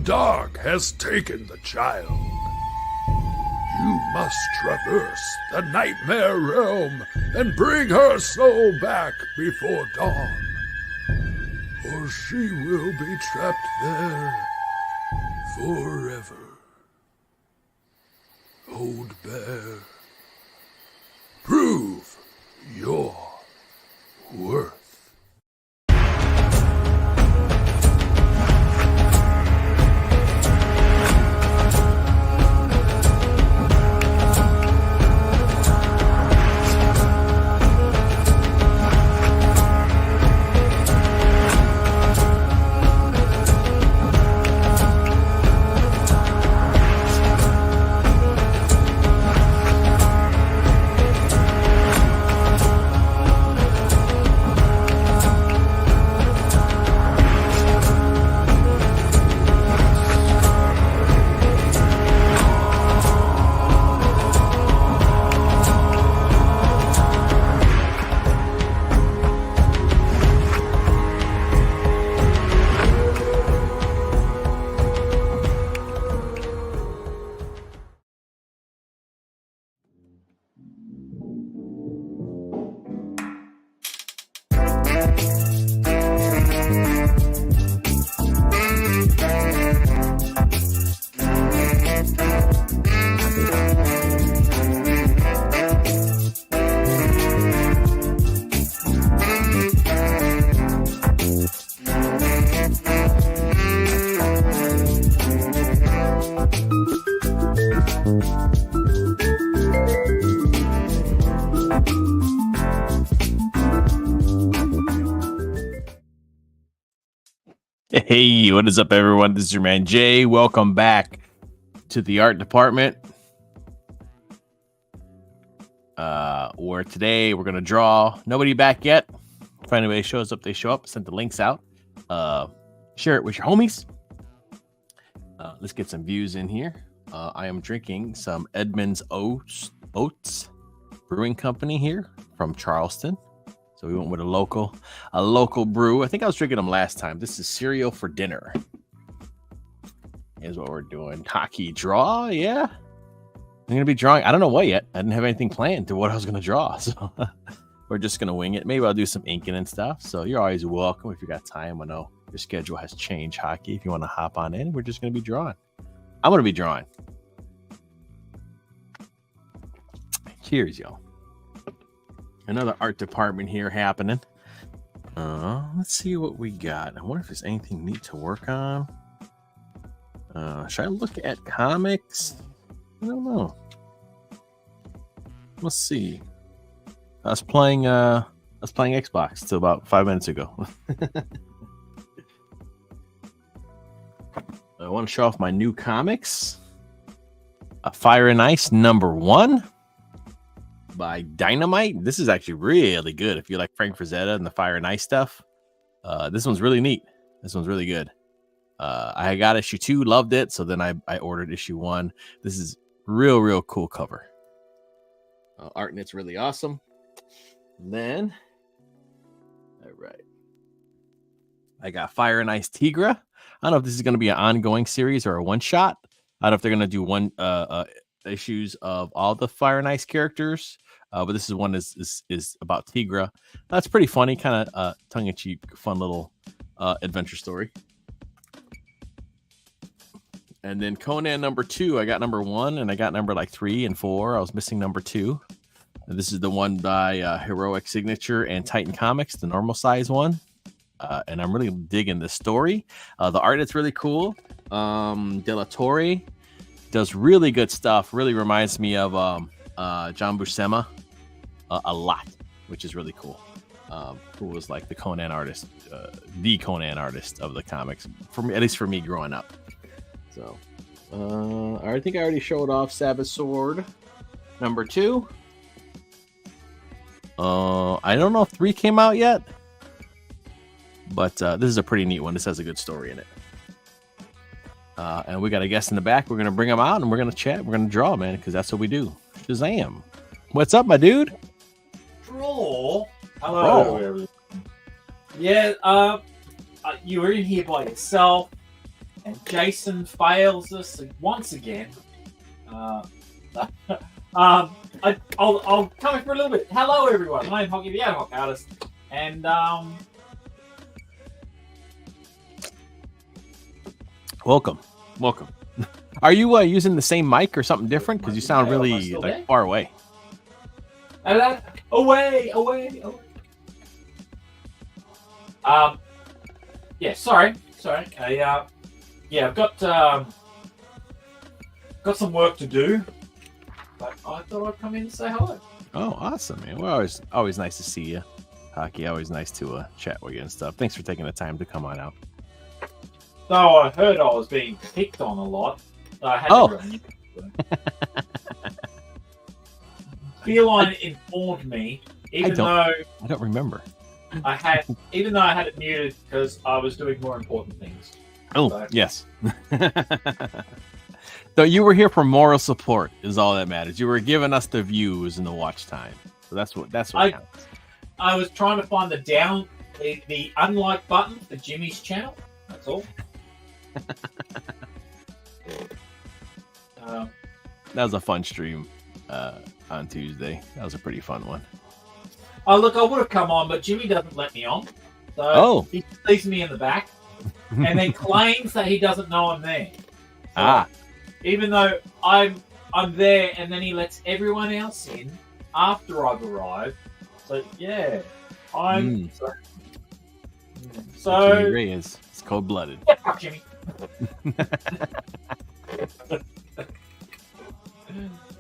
dark has taken the child. You must traverse the nightmare realm and bring her soul back before dawn, or she will be trapped there forever. Old Bear, prove your worth. Hey, what is up, everyone? This is your man Jay. Welcome back to the art department. Where today we're gonna draw. Nobody back yet. If anybody shows up, they show up. Send the links out. Share it with your homies. Let's get some views in here. I am drinking some Edmund's Oats Brewing Company here from Charleston. So we went with a local brew. I think I was drinking them last time. This is cereal for dinner. Here's what we're doing. Hockey draw, yeah. I'm gonna be drawing. I don't know what yet. I didn't have anything planned to what I was gonna draw, so we're just gonna wing it. Maybe I'll do some inking and stuff. So you're always welcome if you got time. I know your schedule has changed, hockey. If you want to hop on in, we're just gonna be drawing. I'm gonna be drawing. Cheers, y'all. Another art department here happening. Let's see what we got. I wonder if there's anything neat to work on. Should I look at comics? I don't know. Let's see. I was playing Xbox till about 5 minutes ago. I want to show off my new comics. Fire and Ice #1 by Dynamite. This is actually really good. If you like Frank Frazetta and the Fire and Ice stuff, this one's really neat. This one's really good. I got issue 2, loved it. So then I ordered issue 1. This is real cool cover. Art and it's really awesome. And then, all right, I got Fire and Ice Tigra. I don't know if this is going to be an ongoing series or a one shot. I don't know if they're going to do one issues of all the Fire and Ice characters. But this is one is about Tigra. That's pretty funny, kind of tongue-in-cheek, fun little adventure story. And then Conan #2, I got #1, and I got number like 3 and 4. I was missing #2. And this is the one by Heroic Signature and Titan Comics, the normal size one. And I'm really digging this story. The art is really cool. De La Torre does really good stuff. Really reminds me of John Buscema a lot, which is really cool. Who was like the Conan artist of the comics, for me, at least for me growing up. So I think I already showed off Savage Sword #2. I don't know if 3 came out yet, but this is a pretty neat one. This has a good story in it. And we got a guest in the back. We're going to bring him out and we're going to chat. We're going to draw, man, because that's what we do. Shazam. What's up, my dude? Troll. Hello. Yeah, you were in here by yourself. And Jason fails us once again. I'll come in for a little bit. Hello, everyone. My name's Hockey, the Ad Hoc Artist. And, Welcome. Are you using the same mic or something different? Because you sound Am I really still like there? far away. Away. Yeah, sorry. I've got some work to do, but I thought I'd come in and say hello. Oh, awesome, man. Well, always nice to see you. Hockey, always nice to chat with you and stuff. Thanks for taking the time to come on out. Though I heard I was being picked on a lot, so I had to run. Feline informed me, I don't remember. I had it muted because I was doing more important things. Oh, so. Yes. So you were here for moral support is all that matters. You were giving us the views and the watch time. So that's what counts. I was trying to find the unlike button for Jimmy's channel. That's all. That was a fun stream on Tuesday. That was a pretty fun one. Oh, look, I would have come on, but Jimmy doesn't let me on. So he leaves me in the back and then claims that he doesn't know I'm there. So, even though I'm there, and then he lets everyone else in after I've arrived. So, yeah. So Jimmy Reyes. It's cold-blooded. Yeah, fuck Jimmy.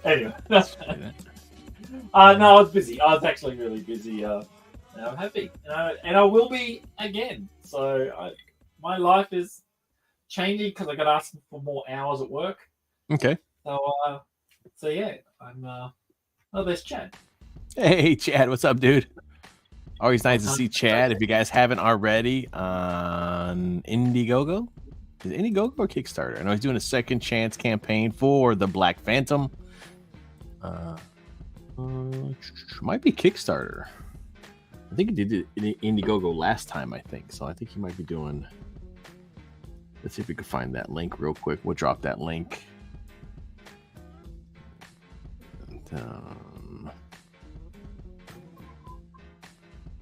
Anyway, that's no, I was busy. I was actually really busy. And I'm happy, and I will be again. So my life is changing because I got asked for more hours at work. Okay. So yeah, I'm. Oh, there's Chad. Hey, Chad, what's up, dude? Always nice to see Chad. If you guys haven't already on Indiegogo, is it Indiegogo or Kickstarter? I know he's doing a second chance campaign for the Black Phantom. Might be Kickstarter. I think he did it in Indiegogo last time, I think. So I think he might be doing. Let's see if we can find that link real quick. We'll drop that link.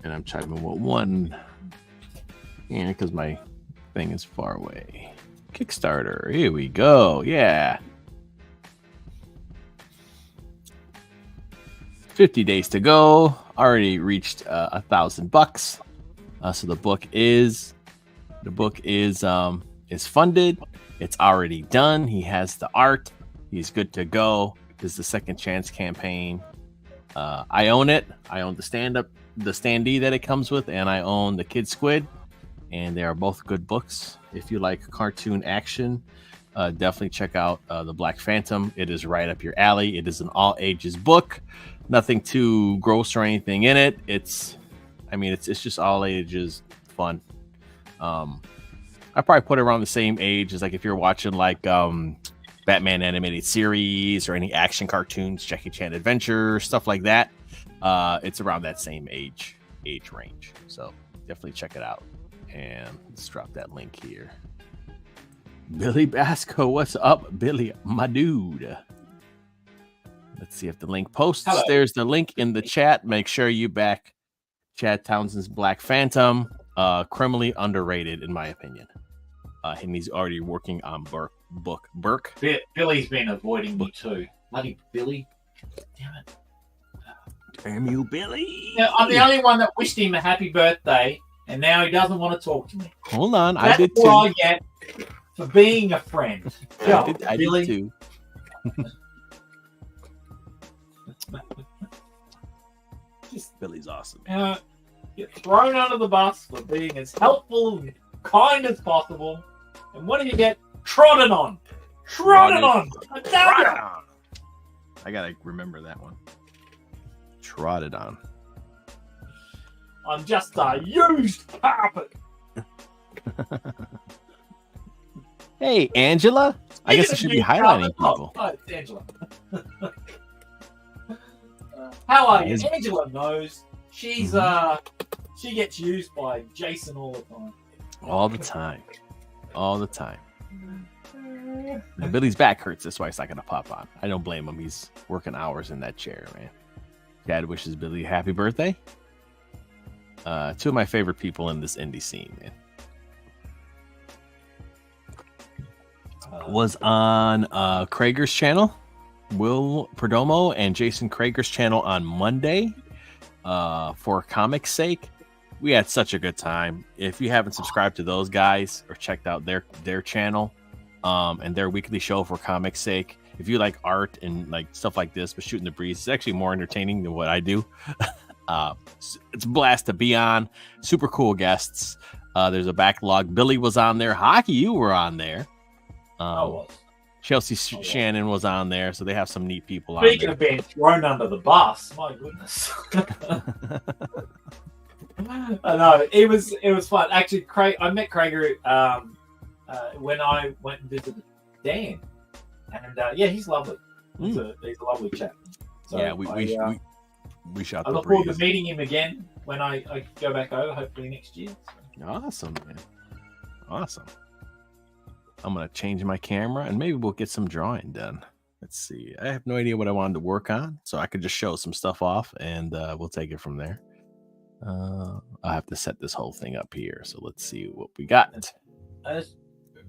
And I'm typing what one. Yeah, because my thing is far away. Kickstarter. Here we go. Yeah. 50 days to go. Already reached $1,000. So the book is funded. It's already done. He has the art. He's good to go. This is the second chance campaign. I own it. I own the standee that it comes with, and I own the Kid Squid, and they are both good books. If you like cartoon action, definitely check out the Black Phantom. It is right up your alley. It is an all ages book. Nothing too gross or anything in it. It's just all ages fun. I probably put it around the same age as like if you're watching like Batman animated series or any action cartoons, Jackie Chan Adventure, stuff like that. It's around that same age range. So definitely check it out. And let's drop that link here. Billy Basco, what's up, Billy, my dude? Let's see if the link posts. Hello. There's the link in the chat. Make sure you back Chad Townsend's Black Phantom. Criminally underrated, in my opinion. And he's already working on book. Burke. Billy's been avoiding me too. Bloody Billy. Damn it. Damn you, Billy. Yeah, I'm the only one that wished him a happy birthday, and now he doesn't want to talk to me. Hold on. That's I did too. what I get for being a friend. I Billy. did too. Billy's awesome. Get thrown under the bus for being as helpful and kind as possible. And what do you get? Trodden on. Trodden on. I gotta remember that one. Trotted on. I'm just a used carpet. Hey, Angela. I guess I should be highlighting people. Oh, it's Angela. How are you? Is- Angela knows. She's she gets used by Jason all the time. All the time. All the time. Billy's back hurts. That's why it's not going to pop on. I don't blame him. He's working hours in that chair, man. Dad wishes Billy a happy birthday. Two of my favorite people in this indie scene, man. Was on Krager's channel, Will Perdomo and Jason Krager's channel on Monday for comics sake. We had such a good time. If you haven't subscribed to those guys or checked out their channel and their weekly show for comics sake, if you like art and like stuff like this, but shooting the breeze, it's actually more entertaining than what I do. It's a blast to be on. Super cool guests. There's a backlog. Billy was on there. Hockey, you were on there. Chelsea Shannon was on there, so they have some neat people on there. Speaking of being thrown under the bus, my goodness. I know it was fun. Actually, I met Krager when I went and visited Dan, and he's lovely. He's a lovely chap. So yeah, we shot. I look forward to meeting him again when I go back over, hopefully next year. Awesome, man. Awesome. I'm going to change my camera and maybe we'll get some drawing done. Let's see. I have no idea what I wanted to work on, so I could just show some stuff off and we'll take it from there. I have to set this whole thing up here, so let's see what we got. I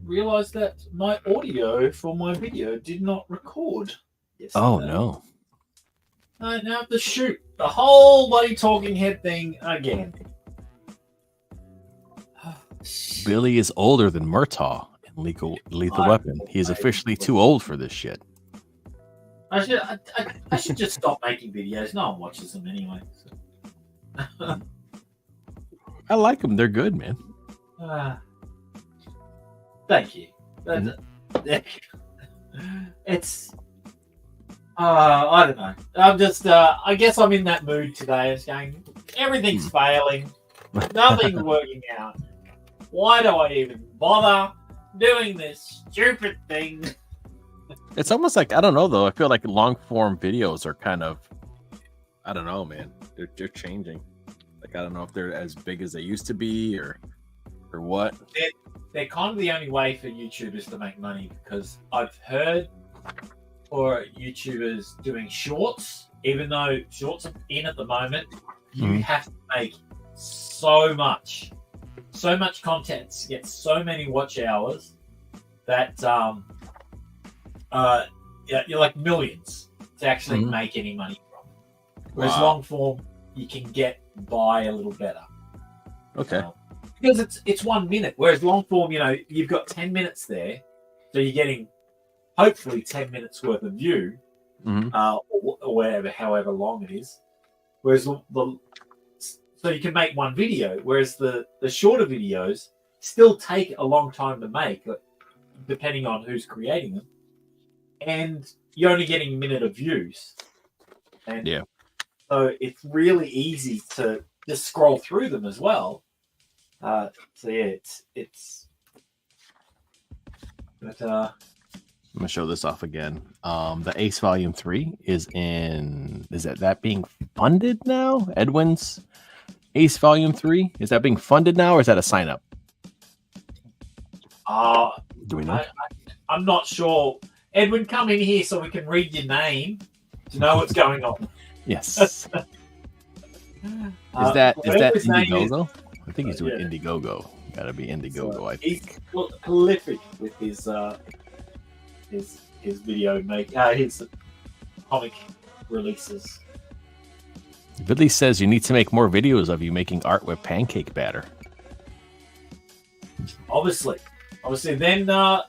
realized that my audio for my video did not record yesterday. Oh, no. I now have to shoot the whole bloody talking head thing again. Billy is older than Murtaugh. Lethal Weapon. He is officially too old for this shit. I should just stop making videos. No one watches them anyway. So. I like them. They're good, man. Thank you. It's I don't know. I'm just I guess I'm in that mood today. It's going, everything's failing. Nothing's working out. Why do I even bother doing this stupid thing? It's almost like, I don't know though, I feel like long form videos are kind of, I don't know, man, they're changing. Like, I don't know if they're as big as they used to be or what. They're kind of the only way for YouTubers to make money, because I've heard for YouTubers doing shorts, even though shorts are in at the moment, you have to make so much content to get so many watch hours that you're like millions to actually make any money from. Whereas long form, you can get by a little better. Okay. Because it's 1 minute, whereas long form, you've got 10 minutes there, so you're getting hopefully 10 minutes worth of view, or whatever, however long it is. Whereas so you can make one video, whereas the shorter videos still take a long time to make, depending on who's creating them, and you're only getting a minute of views. And so it's really easy to just scroll through them as well. It's. But I'm gonna show this off again. The Ace Volume 3 is that being funded now? Edwin's Ace Volume 3, is that being funded now, or is that a sign up? Do we know? I'm not sure. Edwin, come in here so we can read your name to know what's going on. Yes. Is that Indiegogo? I think he's doing Indiegogo. Got to be Indiegogo, I think. He's prolific with his video his comic releases. Billy says you need to make more videos of you making art with pancake batter. Obviously, then I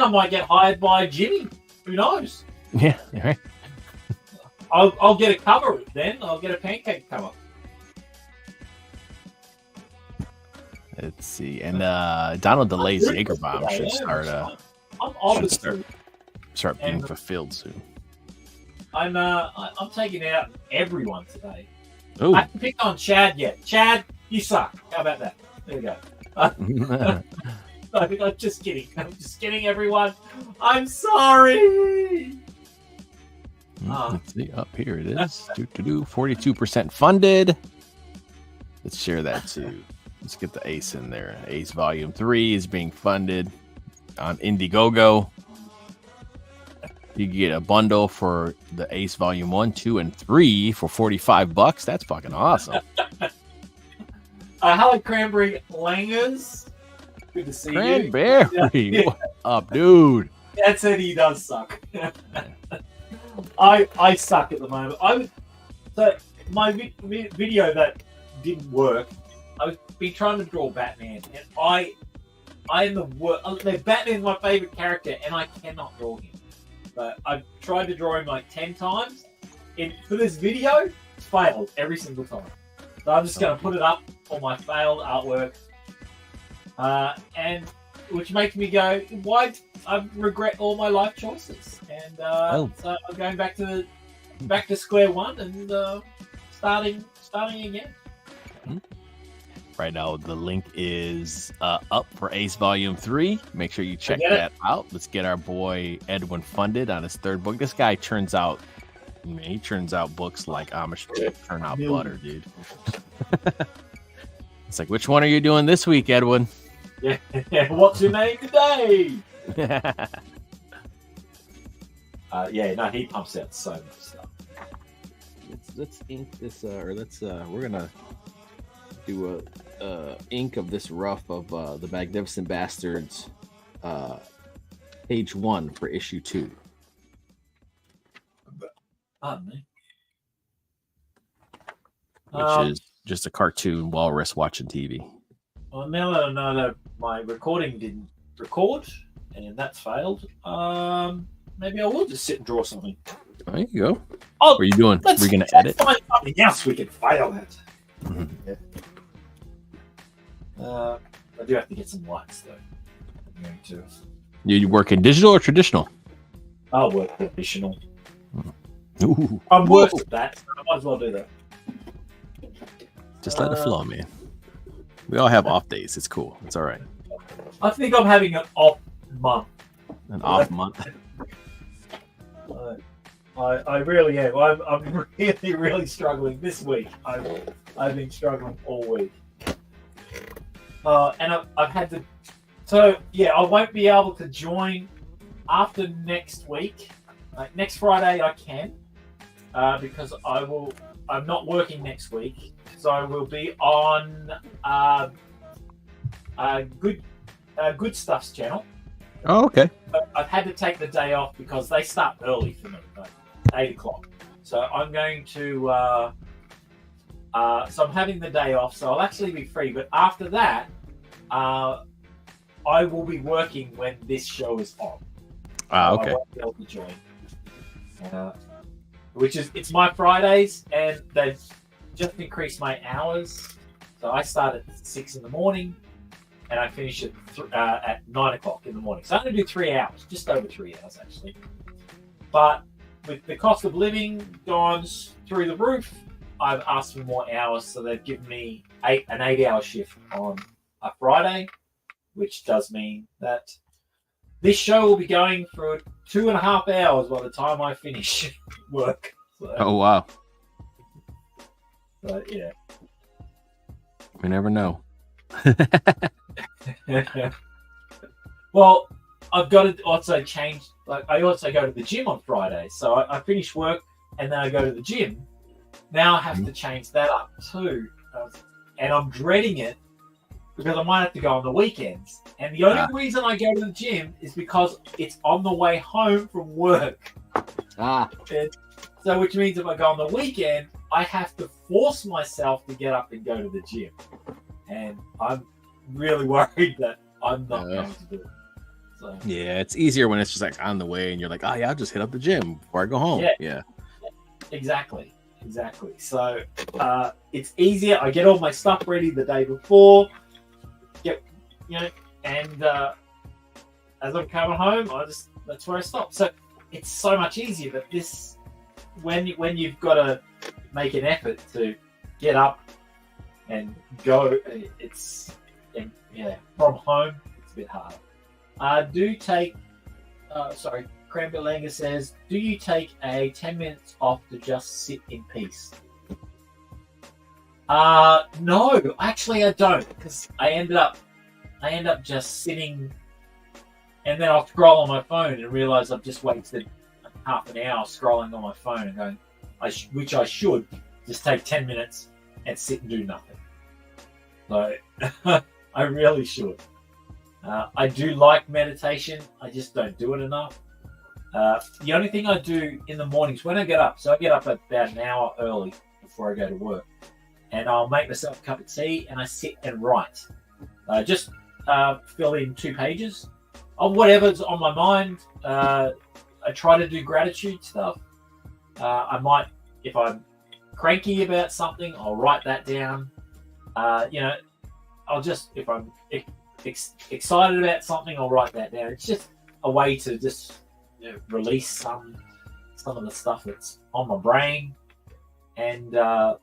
might get hired by Jimmy. Who knows? Yeah, right. I'll get a cover then. I'll get a pancake cover. Let's see. And Donald DeLay's Jaeger bomb should start being fulfilled soon. I'm taking out everyone today. Ooh. I haven't picked on Chad yet. Chad, you suck. How about that? There we go. I'm just kidding. I'm just kidding, everyone. I'm sorry. Let's see. Up here it is. 42% funded. Let's share that too. Let's get the Ace in there. Ace Volume 3 is being funded. on Indiegogo. You get a bundle for the Ace Volume 1, 2, and 3 for $45. That's fucking awesome. Hello, Cranberry Langers. Good to see Cranberry. you. What up, dude? That said, he does suck. I suck at the moment. My video that didn't work. I've been trying to draw Batman, and I am the worst. Batman's my favorite character, and I cannot draw him. But I've tried to draw him like 10 times. And for this video, it's failed every single time. So I'm just going to put it up for my failed artwork. And which makes me go, why? I regret all my life choices. And so I'm going back to square one and starting again. Right now, the link is up for Ace Volume 3. Make sure you check that out. Let's get our boy Edwin funded on his third book. This guy turns out, he turns out books like Amish turn out butter, dude. It's like, which one are you doing this week, Edwin? Yeah, what's your name today? He pumps out so much stuff. Let's ink this, we're gonna do a ink of this rough of the Magnificent Bastards, page 1 for issue 2. Pardon me. Which is just a cartoon walrus watching TV. Well, now that I know that my recording didn't record, and that's failed, maybe I will just sit and draw something. There you go. Oh, what are you doing? We're going to edit? Find something else we can fail at. Mm-hmm. Yeah. I do have to get some lights, though. I'm going to. You work in digital or traditional? I'll work traditional. Ooh. I'm worse at that, so I might as well do that. Just let it flow, man. We all have off days. It's cool. It's all right. I think I'm having an off month. An off month? I really am. I'm really, really struggling this week. I've been struggling all week. And I've had to... So, yeah, I won't be able to join after next week. Next Friday I can, because I'm not working next week. So I will be on Good Stuff's channel. Oh, okay. I've had to take the day off because they start early for me, like 8 o'clock. So I'm going to, so I'm having the day off, so I'll actually be free. But after that, I will be working when this show is on. Okay. I won't be able to join. It's my Fridays, and they've just increased my hours. So I start at 6 in the morning, and I finish at 9 o'clock in the morning. So I'm going to do 3 hours, just over 3 hours actually. But with the cost of living gone through the roof, I've asked for more hours, so they've given me an 8-hour shift on a Friday, which does mean that this show will be going for 2.5 hours by the time I finish work. So, oh, wow. But, yeah. We never know. Well, I've got to also change. Like, I also go to the gym on Friday. So I finish work and then I go to the gym. Now I have to change that up too. And I'm dreading it because I might have to go on the weekends. And the only reason I go to the gym is because it's on the way home from work. And so which means if I go on the weekend, I have to force myself to get up and go to the gym. And I'm really worried that I'm not going to do it. So, yeah, it's easier when it's just like on the way and you're like, oh yeah, I'll just hit up the gym before I go home. Yeah. Exactly. So it's easier. I get all my stuff ready the day before. And as I'm coming home, that's where I stop. So it's so much easier. But this, when you've got to make an effort to get up and go, from home, it's a bit harder. Cranberry Langer says, do you take a 10 minutes off to just sit in peace? No, actually I don't, because I end up just sitting and then I'll scroll on my phone and realize I've just wasted half an hour scrolling on my phone and going, which I should just take 10 minutes and sit and do nothing. So I really should. I do like meditation. I just don't do it enough. The only thing I do in the mornings when I get up, so I get up about an hour early before I go to work, and I'll make myself a cup of tea and I sit and write. Just fill in 2 pages of whatever's on my mind. I try to do gratitude stuff. I might, if I'm cranky about something, I'll write that down. I'll just, if I'm excited about something, I'll write that down. It's just a way to just release some of the stuff that's on my brain. And so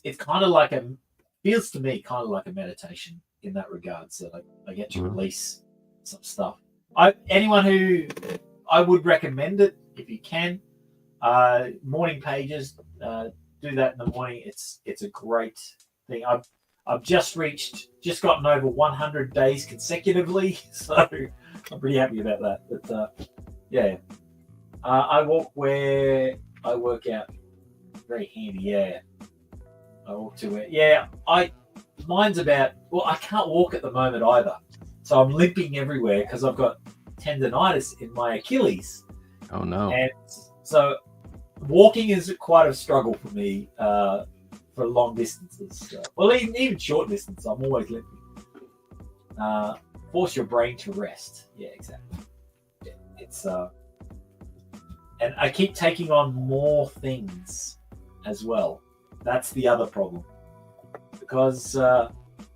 it's kind of like feels to me kind of like a meditation in that regard. So I get to release some stuff. Anyone who I would recommend it if you can. Morning pages, do that in the morning. It's a great thing. I've just gotten over 100 days consecutively, so I'm pretty happy about that. But yeah, I walk where I work out. Very handy, yeah. I walk to where, yeah. Mine's about, well, I can't walk at the moment either, so I'm limping everywhere because I've got tendonitis in my Achilles. Oh no! And so walking is quite a struggle for me for long distances. Well, even short distance, I'm always limping. Force your brain to rest. Yeah, exactly. Yeah, it's and I keep taking on more things as well. That's the other problem, because I've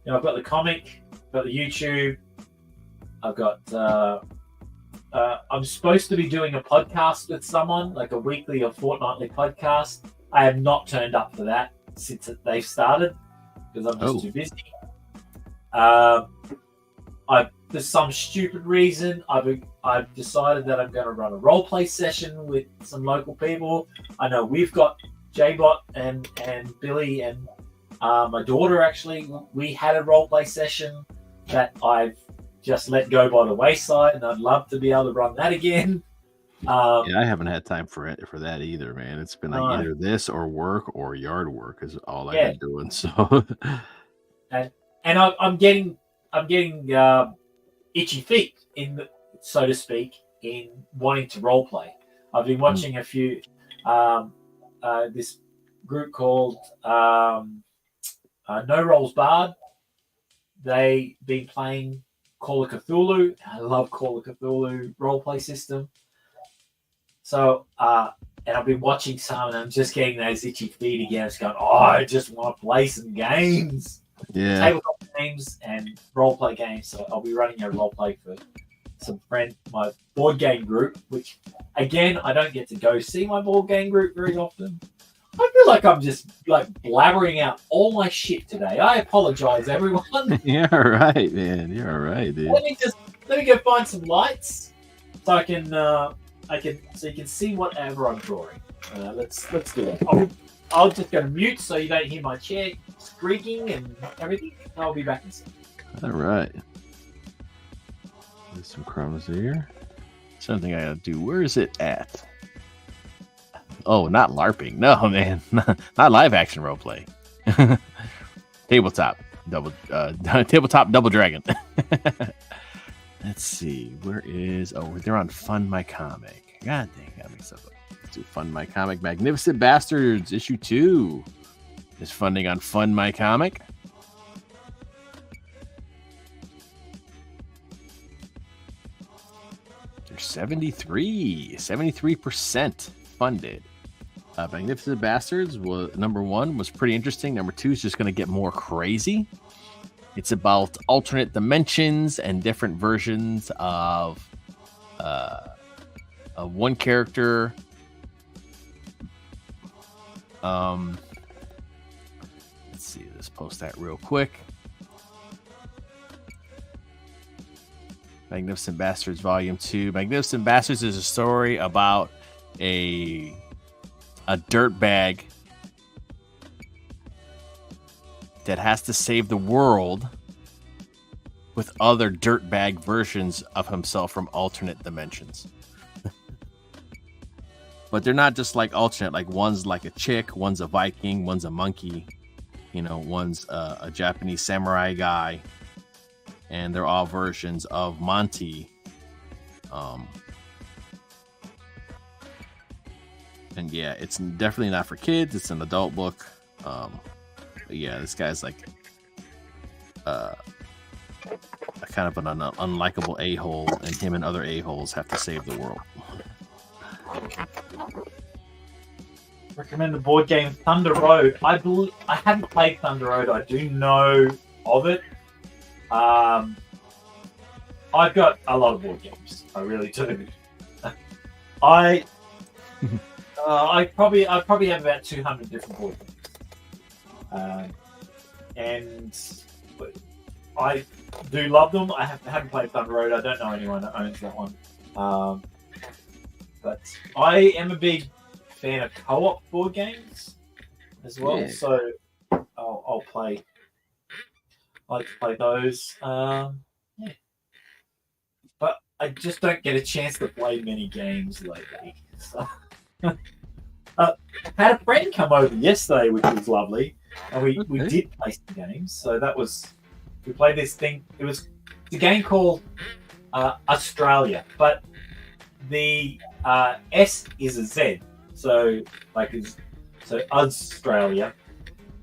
got the comic, I've got the YouTube, I've got. I'm supposed to be doing a podcast with someone, like a weekly or fortnightly podcast. I have not turned up for that since they've started because I'm just too busy. For some stupid reason, I've decided that I'm going to run a roleplay session with some local people. I know we've got J-Bot and Billy and my daughter, actually. We had a roleplay session that I've just let go by the wayside, and I'd love to be able to run that again. Yeah, I haven't had time for that either, man. It's been like either this or work or yard work is all I've been doing. So, and I'm getting itchy feet, so to speak, in wanting to role play. I've been watching a few this group called No Rolls Barred. They've been playing Call of Cthulhu. I love Call of Cthulhu roleplay system. So, and I've been watching some, and I'm just getting those itchy feet again. It's going, I just want to play some games. Yeah. Tabletop games and roleplay games. So I'll be running a roleplay for my board game group, which, again, I don't get to go see my board game group very often. I feel like I'm just like blabbering out all my shit today. I apologize, everyone. You're right, man. You're all right, dude. Let me go find some lights so I can so you can see whatever I'm drawing. Let's do it. I'll just go mute so you don't hear my chair squeaking and everything. I'll be back in a second. All right. There's some crumbs here. Something I gotta do. Where is it at? Oh, not LARPing. No, man. Not live action roleplay. Tabletop Double Dragon. Let's see. Where is... Oh, they're on Fund My Comic. God dang, got me stuff up. Let's do Fund My Comic. Magnificent Bastards, issue 2 is funding on Fund My Comic. They're 73% funded. Magnificent Bastards number 1 was pretty interesting. Number 2 is just going to get more crazy. It's about alternate dimensions and different versions of one character. Let's see. Let's post that real quick. Magnificent Bastards Volume 2. Magnificent Bastards is a story about a dirtbag that has to save the world with other dirtbag versions of himself from alternate dimensions. But they're not just like alternate. Like one's like a chick, one's a Viking, one's a monkey. You know, one's a Japanese samurai guy, and they're all versions of Monty. And yeah, it's definitely not for kids. It's an adult book. But yeah, this guy's like a kind of an unlikable a-hole, and him and other a-holes have to save the world. Recommend the board game Thunder Road. I haven't played Thunder Road. I do know of it. I've got a lot of board games. I really do. I probably have about 200 different board games, and I do love them. I haven't played Thunder Road. I don't know anyone that owns that one, but I am a big fan of co-op board games as well. Yeah. So I'll play. I like to play those. Yeah. But I just don't get a chance to play many games lately. So. Had a friend come over yesterday, which was lovely, and we did play some games. So we played this thing. It was a game called Australia, but the S is a Z, so Australia,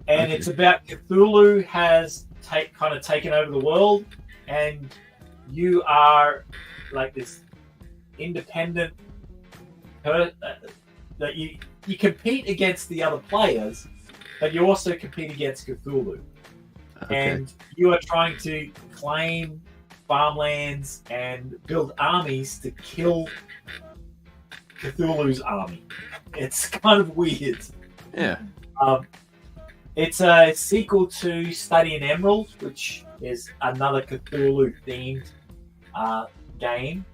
and it's about Cthulhu has kind of taken over the world, and you are like this independent that you compete against the other players, but you also compete against Cthulhu. Okay. And you are trying to claim farmlands and build armies to kill Cthulhu's army. It's kind of weird. Yeah. It's a sequel to Study in Emerald, which is another Cthulhu-themed game.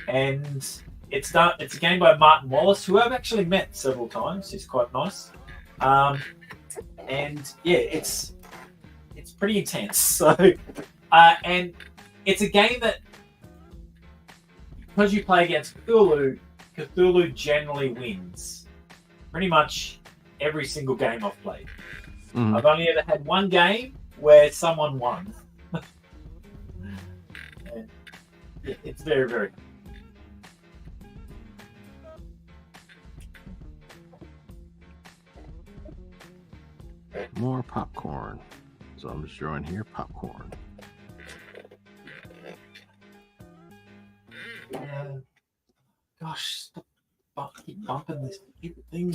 And it's a game by Martin Wallace, who I've actually met several times. He's quite nice. And yeah, it's pretty intense. So, and it's a game that, because you play against Cthulhu generally wins. Pretty much every single game I've played. Mm-hmm. I've only ever had one game where someone won. And yeah, it's very, very more popcorn. So I'm just drawing here popcorn. Gosh, stop keep bumping this stupid thing,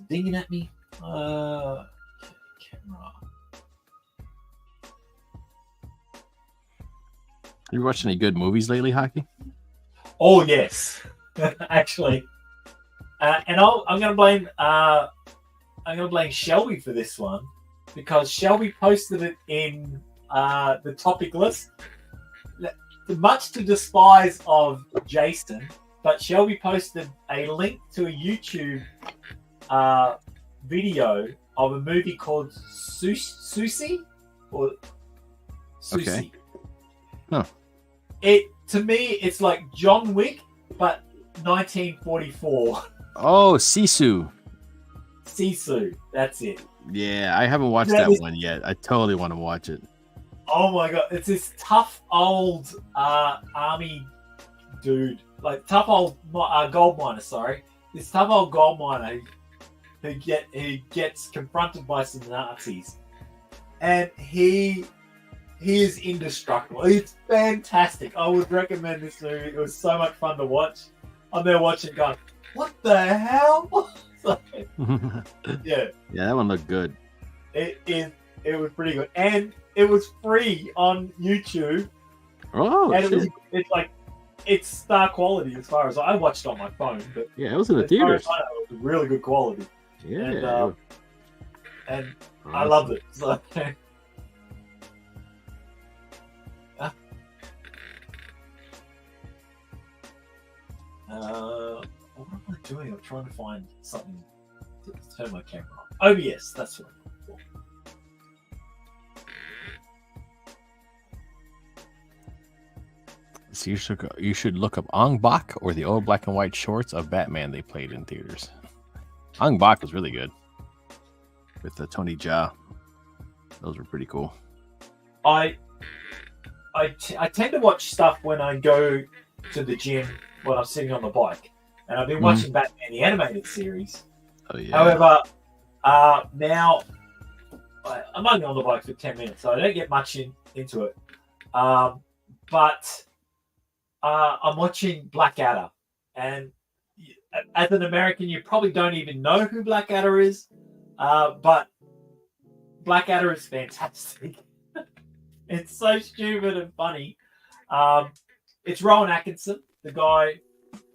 dinging at me. Camera. You watching any good movies lately, Hockey? Oh yes, actually. And I'm gonna blame Shelby for this one, because Shelby posted it in the topic list. Much to despise of Jason, but Shelby posted a link to a YouTube video of a movie called Susie or Susie. Okay. Huh. To me, it's like John Wick, but 1944. Oh, Sisu. Sisu, that's it. Yeah, I haven't watched that one yet. I totally want to watch it. Oh my god, it's this tough old army dude, like tough old gold miner. Sorry, this tough old gold miner who gets confronted by some Nazis, and he is indestructible. It's fantastic. I would recommend this movie. It was so much fun to watch. I'm there watching, going, "What the hell?" Yeah, that one looked good. It was pretty good, and it was free on YouTube. Oh, and it's star quality as far as I watched on my phone. But yeah, it was in the theaters. It was really good quality. Yeah, and awesome. I loved it. So, what am I doing? I'm trying to find something to turn my camera on. OBS, that's what I'm looking Yes, you should look up Ong Bak or the old black and white shorts of Batman they played in theaters. Ong Bak was really good with the Tony Jaa. Those were pretty cool. I tend to watch stuff when I go to the gym when I'm sitting on the bike, and I've been watching Batman the animated series. Oh yeah. However, now I'm only on the bike for 10 minutes, so I don't get much into it. But I'm watching Blackadder, and as an American, you probably don't even know who Blackadder is, but Blackadder is fantastic. It's so stupid and funny. It's Rowan Atkinson, the guy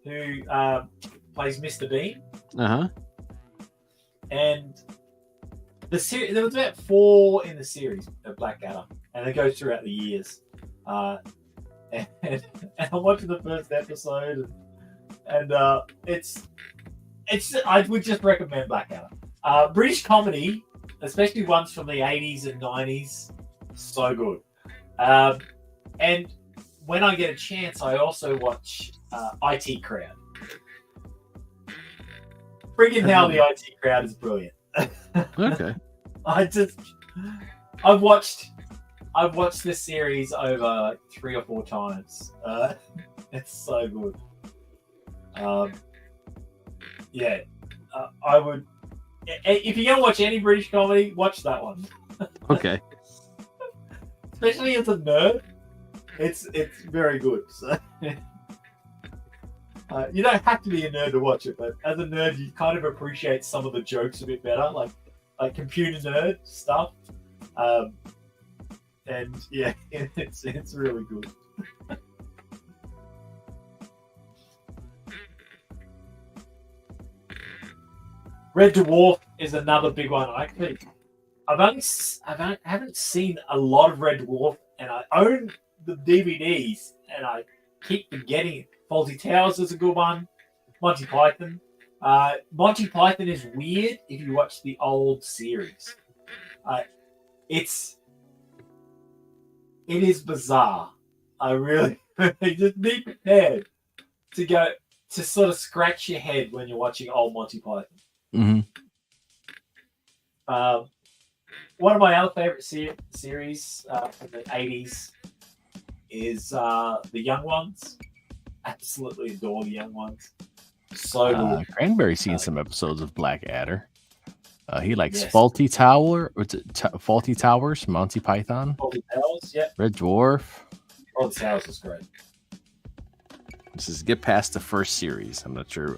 who plays Mr. Bean. And there was about 4 in the series of Blackadder, and it goes throughout the years. And I'm watching the first episode, and I would just recommend Blackadder. British comedy, especially ones from the 80s and 90s, so good. And when I get a chance, I also watch IT Crowd. Friggin' hell, the IT Crowd is brilliant. Okay. I've watched this series over 3 or 4 times. It's so good. I would. If you're gonna watch any British comedy, watch that one. Okay. Especially as a nerd, it's very good. So you don't have to be a nerd to watch it, but as a nerd, you kind of appreciate some of the jokes a bit better, like computer nerd stuff. And yeah, it's really good. Red Dwarf is another big one. I haven't seen a lot of Red Dwarf, and I own the DVDs, and I keep forgetting it. Fawlty Towers is a good one. Monty Python. Monty Python is weird if you watch the old series. It is bizarre. I really just be prepared to sort of scratch your head when you're watching old Monty Python. Mm-hmm. One of my other favorite series from the 80s is The Young Ones. Absolutely adore The Young Ones. So good. Cranberry's seen some episodes of Blackadder. He likes Fawlty Tower, or Fawlty Towers, Monty Python. Fawlty Towers, yeah. Red Dwarf. Fawlty Towers is great. This is get past the first series. I'm not sure.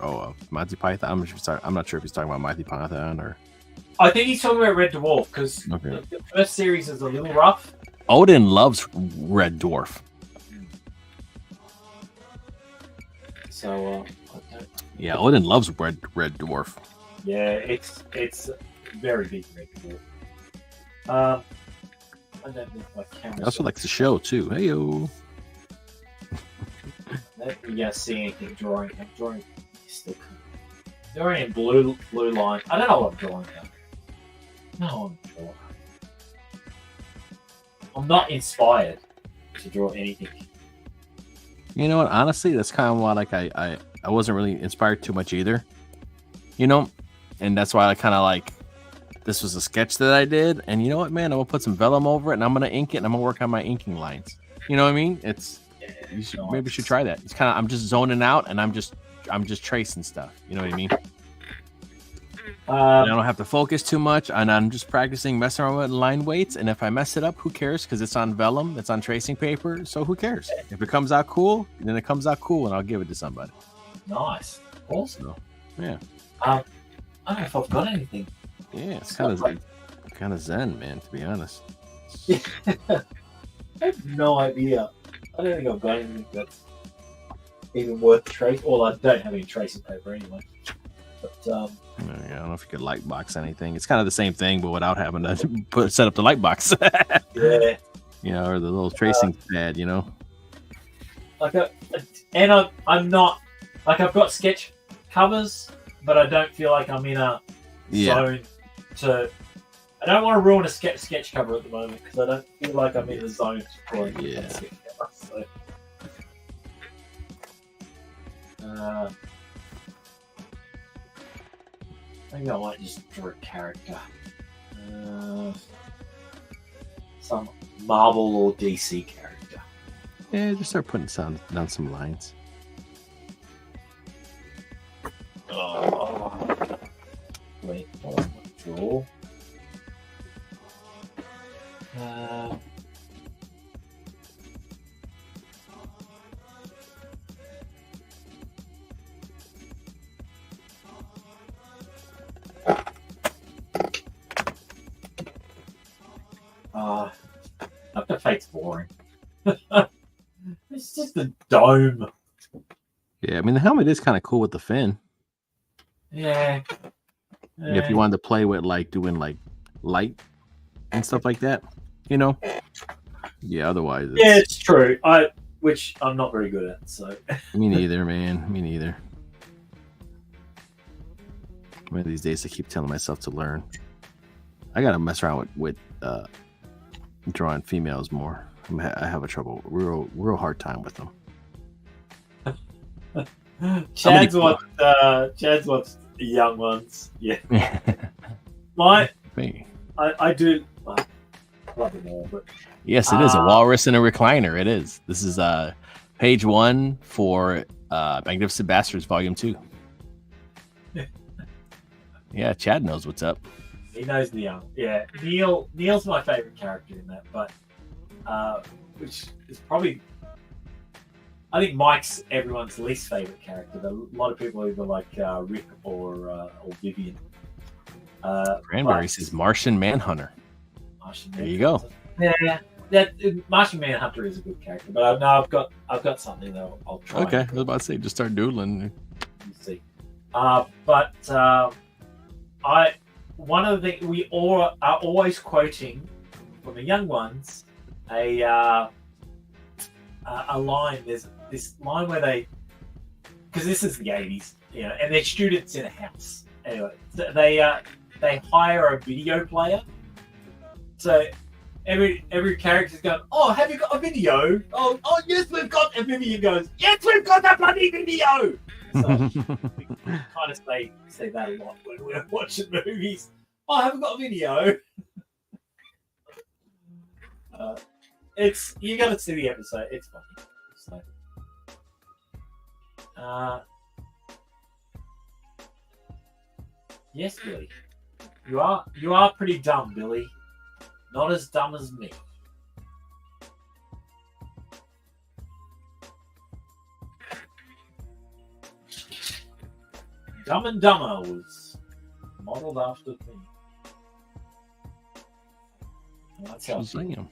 Monty Python. I'm not sure if he's talking about Monty Python or. I think he's talking about Red Dwarf because the first series is a little rough. Odin loves Red Dwarf. So, yeah, Odin loves Red Dwarf. Yeah, it's very big Red Dwarf. I don't think my camera. He also likes the show too. Hey yo. You guys see anything drawing? I'm drawing still drawing in blue line. I don't know what I'm drawing now. No, I'm not inspired to draw anything. You know what? Honestly, that's kind of why I wasn't really inspired too much either. You know, and that's why I kind of this was a sketch that I did, and you know what, man? I'm gonna put some vellum over it, and I'm gonna ink it, and I'm gonna work on my inking lines. You know what I mean? You should try that. It's kind of I'm just zoning out, and I'm just tracing stuff. You know what I mean? I don't have to focus too much, and I'm just practicing messing around with line weights. And if I mess it up, who cares? Because it's on vellum, it's on tracing paper, so who cares? If it comes out cool, then it comes out cool, and I'll give it to somebody. Nice, awesome. So, yeah. I don't know if I've got anything. Yeah, it's kind of zen, man. To be honest. I have no idea. I don't think I've got anything that's even worth tracing. Well, I don't have any tracing paper anyway. But I don't know if you could light box anything. It's kind of the same thing, but without having to set up the light box. Yeah. You know, or the little tracing pad. You know. I'm not I've got sketch covers, but I don't feel like I'm in a zone to. I don't want to ruin a sketch cover at the moment because I don't feel like I'm in the zone to draw a sketch cover. So. Maybe I might just draw a character. Some Marvel or DC character. Yeah, just start putting down some lines. Wait, hold on, draw. Dr. Fate's boring. It's just a dome. Yeah, I mean the helmet is kind of cool with the fin. Yeah. If you wanted to play with like doing like light and stuff like that, you know. Yeah, otherwise it's true. Which I'm not very good at, so me neither, man. Me neither. One of these days I keep telling myself to learn. I gotta mess around with drawing females more. I have a real hard time with them. Chad's wants the young ones. Yeah. I do love them all, but yes, it is a walrus and a recliner. It is. This is page 1 for Magnificent Bastards Volume 2. Yeah, Chad knows what's up. He knows the young. Yeah, Neil's my favorite character in that, but which is probably, I think Mike's everyone's least favorite character. But a lot of people either like Rick or Vivian. Cranberry says Martian Manhunter. There you go. Yeah, that Martian Manhunter is a good character, but no, I've got something that I'll try. Okay, I was about to say just start doodling. You see, one of the things we all are always quoting from the young ones a line. There's this line where because this is the 80s, you know, and they're students in a house. Anyway, they hire a video player. So every character's going, "Oh, have you got a video? Oh, yes, we've got." And Vivian goes, "Yes, we've got that bloody video." So we kind of say that a lot when we're watching movies. "Oh, I haven't got a video." You got to see the episode. It's funny. So, yes, Billy, you are pretty dumb, Billy. Not as dumb as me. Dumb and Dumber was modeled after me. And that's how I feel.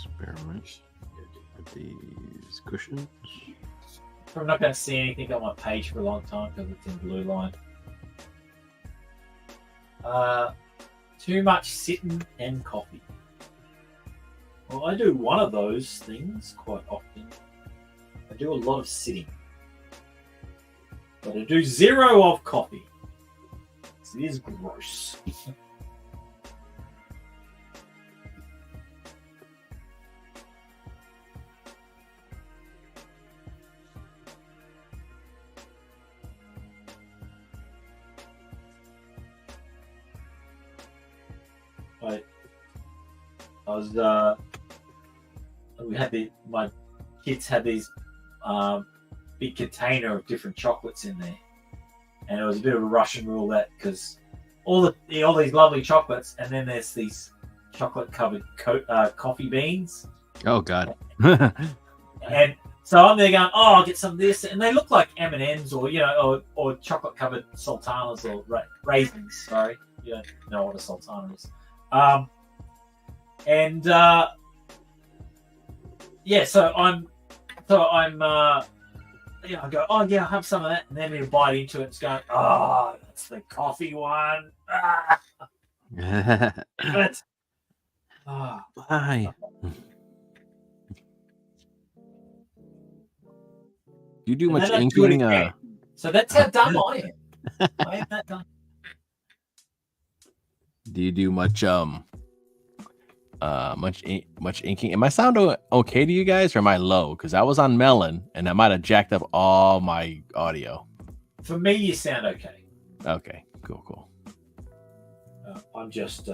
Experiments with these cushions. I'm not going to see anything on my page for a long time because it's in blue line. Too much sitting and coffee. Well, I do one of those things quite often. I do a lot of sitting. But I do 0 of coffee. So it is gross. My kids had these big container of different chocolates in there, and it was a bit of a Russian roulette because all these lovely chocolates, and then there's these chocolate covered coffee beans. Oh God! And so I'm there going, "Oh, I'll get some of this," and they look like M&Ms or or chocolate covered sultanas or raisins. Sorry, you don't know what a sultana is. Yeah, so I'm I go, oh yeah, I'll have some of that, and then we bite into it. It's going, oh, that's the coffee one. Ah, but, Bye. You do much inking? So that's how dumb I am. I am that dumb. Do you do much much inking? Am I sound okay to you guys, or am I low? Because I was on Melon and I might have jacked up all my audio. For me, you sound okay. Okay, cool. I'm just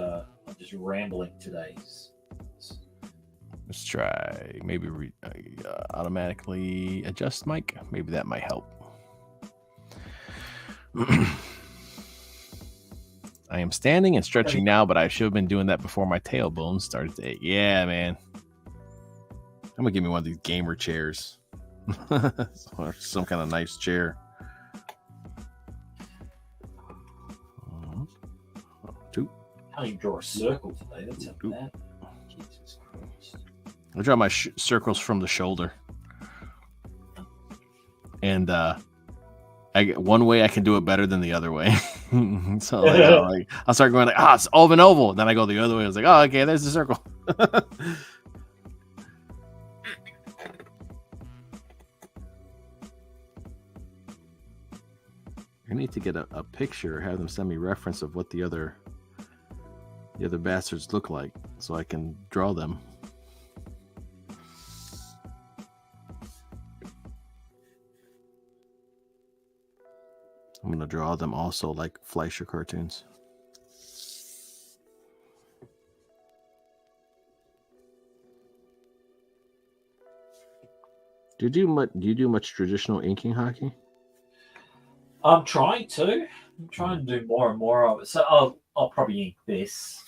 rambling today. Let's try maybe automatically adjust mic. Maybe that might help. I am standing and stretching now, but I should have been doing that before my tailbone started to ache. Yeah, man. I'm gonna give me one of these gamer chairs. Or some kind of nice chair. Two. How you draw a circle today? That's how bad. Jesus Christ. I draw my circles from the shoulder. And one way I can do it better than the other way. So I'll start going like, it's oval. Then I go the other way. I was like, oh, okay, there's the circle. I need to get a picture, have them send me reference of what the other bastards look like, so I can draw them. I'm going to draw them also like Fleischer cartoons. Do you do much traditional inking hockey? I'm trying to. I'm trying to do more and more of it. So I'll probably ink this.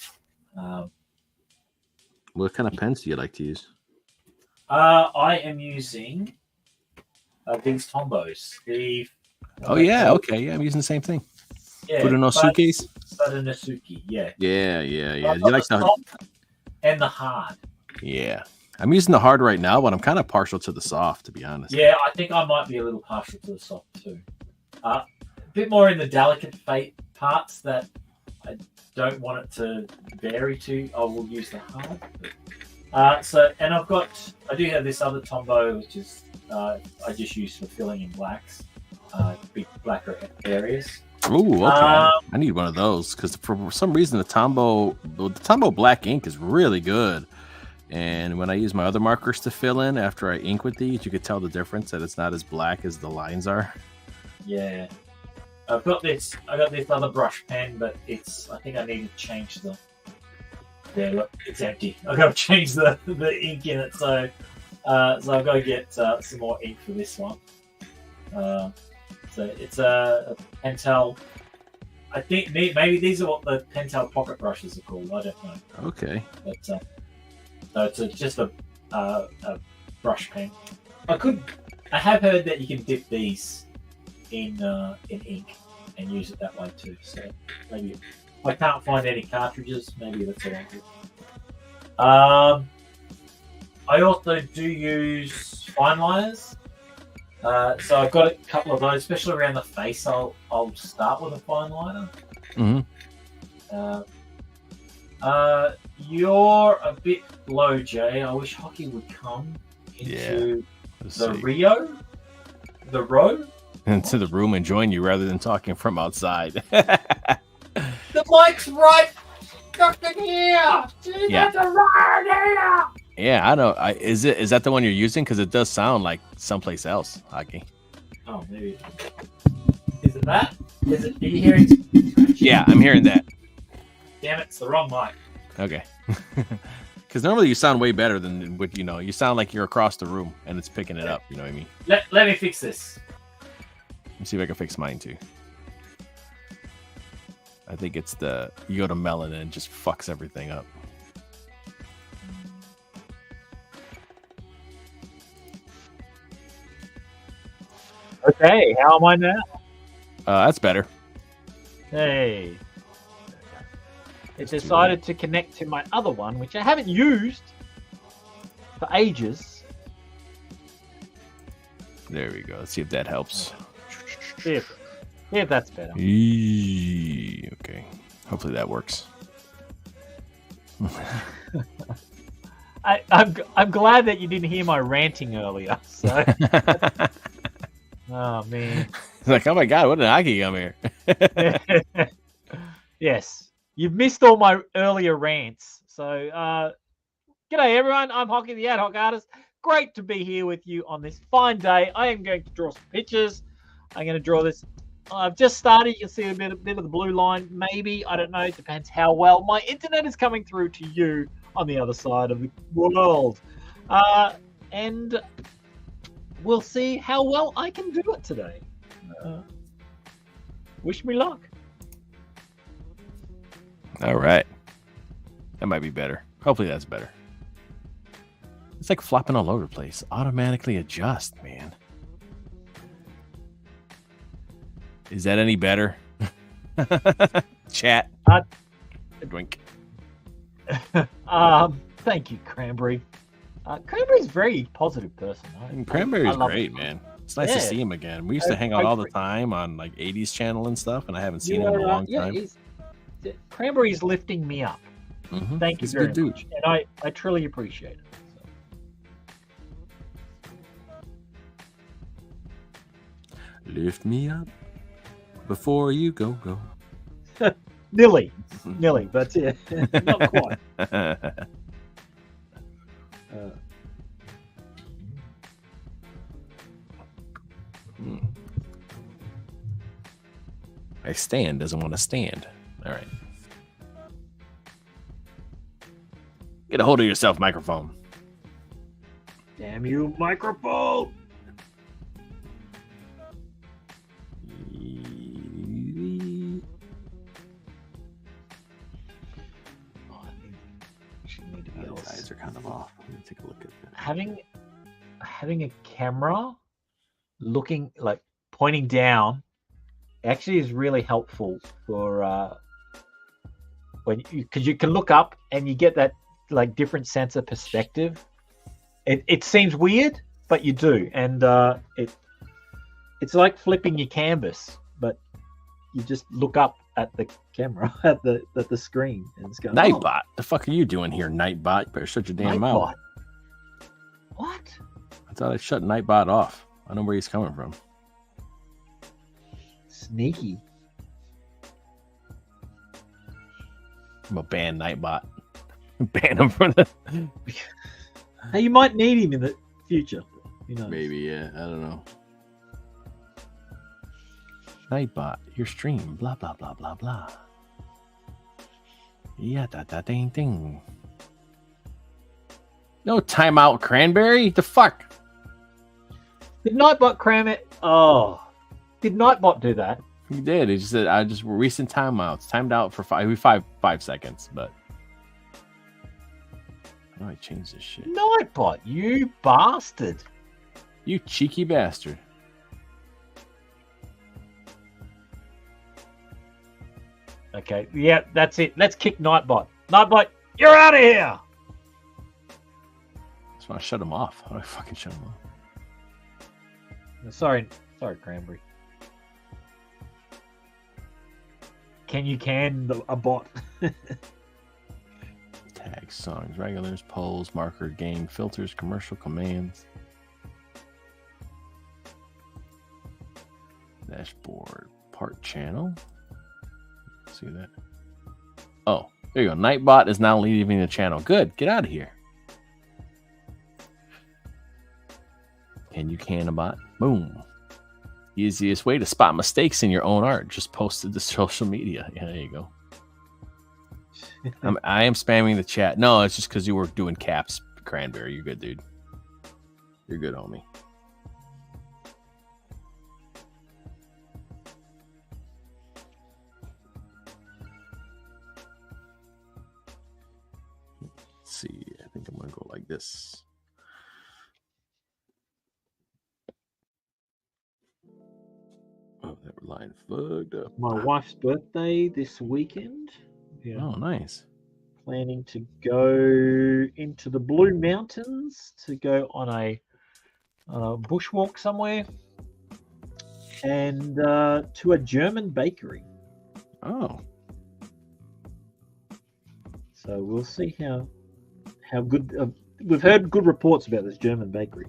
What kind of pens do you like to use? I am using these Tombos. Okay. Yeah, I'm using the same thing. Yeah, Furunosuke's? Furunosuke, yeah. Yeah. You like the soft and the hard. Yeah. I'm using the hard right now, but I'm kind of partial to the soft, to be honest. Yeah, I think I might be a little partial to the soft too. A bit more in the delicate parts that I don't want it to vary to. I will use the hard. I do have this other Tombow, which is I just use for filling in blacks, big blacker areas. Ooh, okay. I need one of those because for some reason the Tombow black ink is really good. And when I use my other markers to fill in after I ink with these, you could tell the difference that it's not as black as the lines are. Yeah. I got this other brush pen, but I think I need to change look, it's empty. I've got to change the ink in it, so I've got to get some more ink for this one. So it's a Pentel. I think maybe these are what the Pentel pocket brushes are called. I don't know. Okay. But so it's just a brush pen. I have heard that you can dip these in ink and use it that way too. So maybe if I can't find any cartridges, maybe that's what I do. I also do use fine liners. So I've got a couple of those, especially around the face. I'll start with a fine liner. Mm-hmm. You're a bit low, Jay. I wish hockey would come into the row, into the room and join you rather than talking from outside. The mic's right fucking here. Yeah. Right here. Yeah, I know. Is that the one you're using? Because it does sound like someplace else, hockey. Oh, maybe. Is it that? Are you hearing? Yeah, I'm hearing that. Damn it, it's the wrong mic. Okay. Because normally you sound way better than what you know. You sound like you're across the room and it's picking it up. You know what I mean? Let me fix this. Let me see if I can fix mine too. I think it's you go to Melon and it just fucks everything up. Okay, how am I now? That's better. Hey. It decided to connect to my other one, which I haven't used for ages. There we go. Let's see if that helps. See if that's better. Okay. Hopefully that works. I'm glad that you didn't hear my ranting earlier. So. Oh man! It's like, oh my god, what did Aki come here? Yes, you've missed all my earlier rants. So, g'day everyone. I'm Hockey, the Ad Hoc Artist. Great to be here with you on this fine day. I am going to draw some pictures. I'm going to draw this. I've just started. You can see a bit of the blue line. Maybe, I don't know. It depends how well my internet is coming through to you on the other side of the world. And we'll see how well I can do it today. Wish me luck. All right. That might be better. Hopefully that's better. It's like flopping all over the place. Automatically adjust, man. Is that any better? Chat. Drink. Thank you, Cranberry. Cranberry's a very positive person. Cranberry's great, man. It's nice to see him again. We used to hang out all the time on like 80s channel and stuff, and I haven't seen him in a long time. Cranberry's lifting me up. Mm-hmm. Thank you very much. And I truly appreciate it. So. Lift me up before you go. Nearly, but yeah, not quite. I stand doesn't want to stand. All right. Get a hold of yourself, microphone. Damn you, microphone. His eyes are kind of off. Let me take a look at that. Having a camera looking like pointing down actually is really helpful for because you can look up and you get that like different sense of perspective. It seems weird, but you do, and it's like flipping your canvas, but you just look up at the camera at the screen and it's going. Nightbot, the fuck are you doing here, Nightbot? You better shut your damn mouth. What? I thought I shut Nightbot off. I know where he's coming from. Sneaky. I'm a ban Nightbot. Ban him from the. Hey, you might need him in the future. You know. Maybe, yeah. I don't know. Nightbot, your stream, blah blah blah blah blah. Yeah, ding ding. No timeout, Cranberry. The fuck? Did Nightbot cram it? Oh, did Nightbot do that? He did. He just said, "I just recent timeouts, timed out for five seconds." But how do I change this shit? Nightbot, you bastard! You cheeky bastard! Okay, yeah, that's it. Let's kick Nightbot. Nightbot, you're out of here! I just want to shut him off. How do I fucking shut him off? Sorry, Cranberry. Can you a bot? Tags, songs, regulars, polls, marker, game, filters, commercial, commands. Dashboard, part channel. See that? Oh, there you go. Nightbot is now leaving the channel. Good. Get out of here. Can a bot? Boom. Easiest way to spot mistakes in your own art. Just post it to social media. Yeah, there you go. I am spamming the chat. No, it's just because you were doing caps, Cranberry. You're good, dude. You're good, homie. Let's see. I think I'm going to go like this. Oh, that line fucked up. My wife's birthday this weekend. Yeah. Oh, nice. Planning to go into the Blue Mountains to go on a bushwalk somewhere, and to a German bakery. Oh. So we'll see how good. We've heard good reports about this German bakery.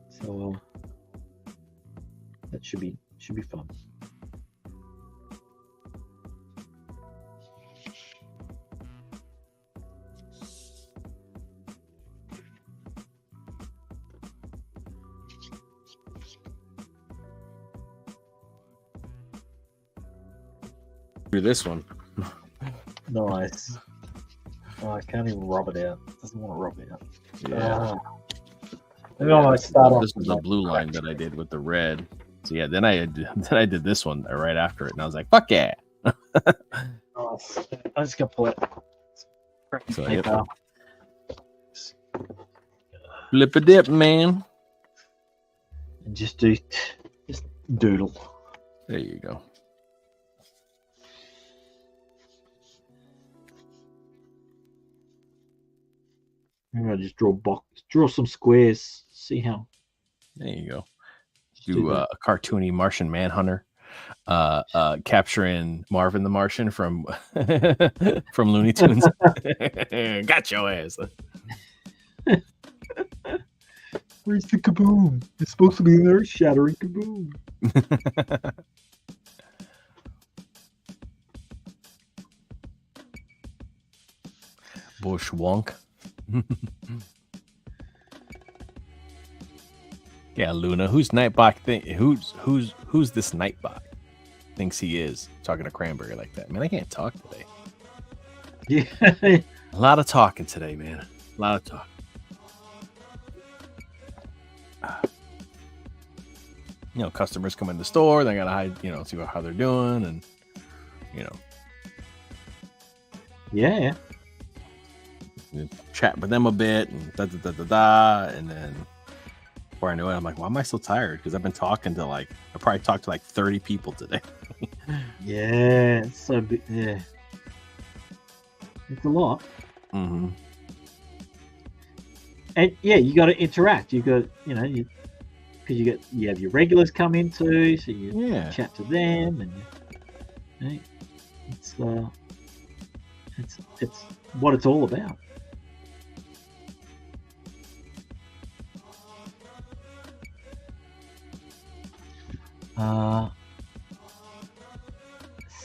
So that should be fun. Do this one. Nice. Oh, I can't even rub it out. It doesn't want to rub it out. Yeah. Maybe I might start off. This was the blue line that I did with the red. So yeah, then I did this one right after it, and I was like, "Fuck yeah!" Nice. I'm just gonna pull it. So, yep. Flip a dip, man. And just doodle. There you go. I'm gonna just draw some squares. See how. There you go. Do a cartoony Martian Manhunter, capturing Marvin the Martian from from Looney Tunes. Got your ass. Where's the kaboom? It's supposed to be an earth-shattering kaboom. Bushwonk. Yeah, Luna. Who's Nightbot? Who's this Nightbot? Thinks he is talking to Cranberry like that. Man, I can't talk today. Yeah, a lot of talking today, man. A lot of talk. You know, customers come in the store. They gotta hide. You know, see how they're doing, and you know. Yeah. Chat with them a bit, and and then before I knew it, I'm like, why am I so tired? Because I've been talking to I probably talked to 30 people today. Yeah, it's so big. Yeah, it's a lot. Mm-hmm. And yeah, you got to interact. You got, because you have your regulars come in too, so you chat to them, and it's what it's all about.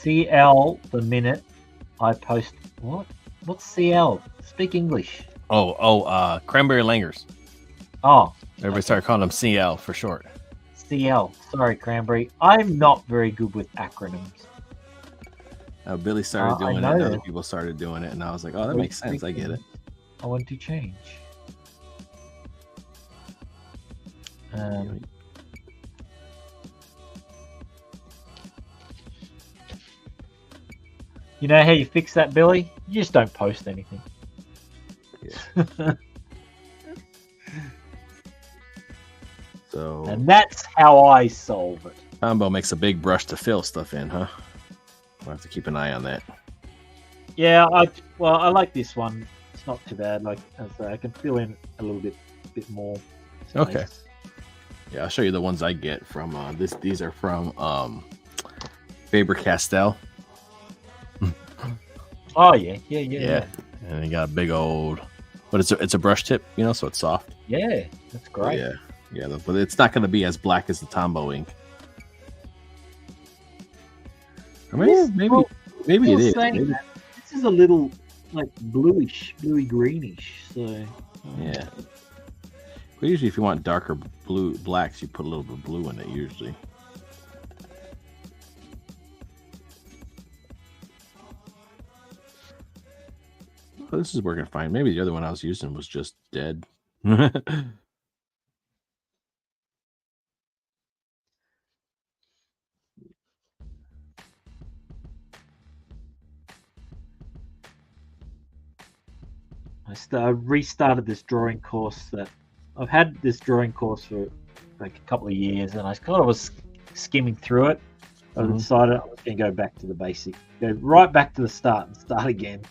CL the minute I post. What's CL? Speak English. Cranberry Langers. Oh, everybody started calling them CL for short. CL. Sorry, Cranberry. I'm not very good with acronyms. Billy started doing it, and other people started doing it, and I was like, oh, that makes sense. I get it. I want to change. You know how you fix that, Billy? You just don't post anything. Yeah. So. And that's how I solve it. Combo makes a big brush to fill stuff in, huh? We'll have to keep an eye on that. Yeah, I like this one. It's not too bad. I can fill in a little bit more space. Okay. Yeah, I'll show you the ones I get from These are from Faber-Castell. Oh yeah. And they got a big old, but it's a brush tip, so it's soft. Yeah, that's great. Yeah, but it's not going to be as black as the Tombow ink. I mean, maybe it is. Maybe. This is a little bluey greenish. So yeah. But usually, if you want darker blacks, you put a little bit of blue in it. Usually. Oh, this is working fine. Maybe the other one I was using was just dead. I restarted this drawing course that I've had this drawing course for a couple of years, and I kind of was skimming through it. I decided I was going to go back to the basic, go right back to the start and start again.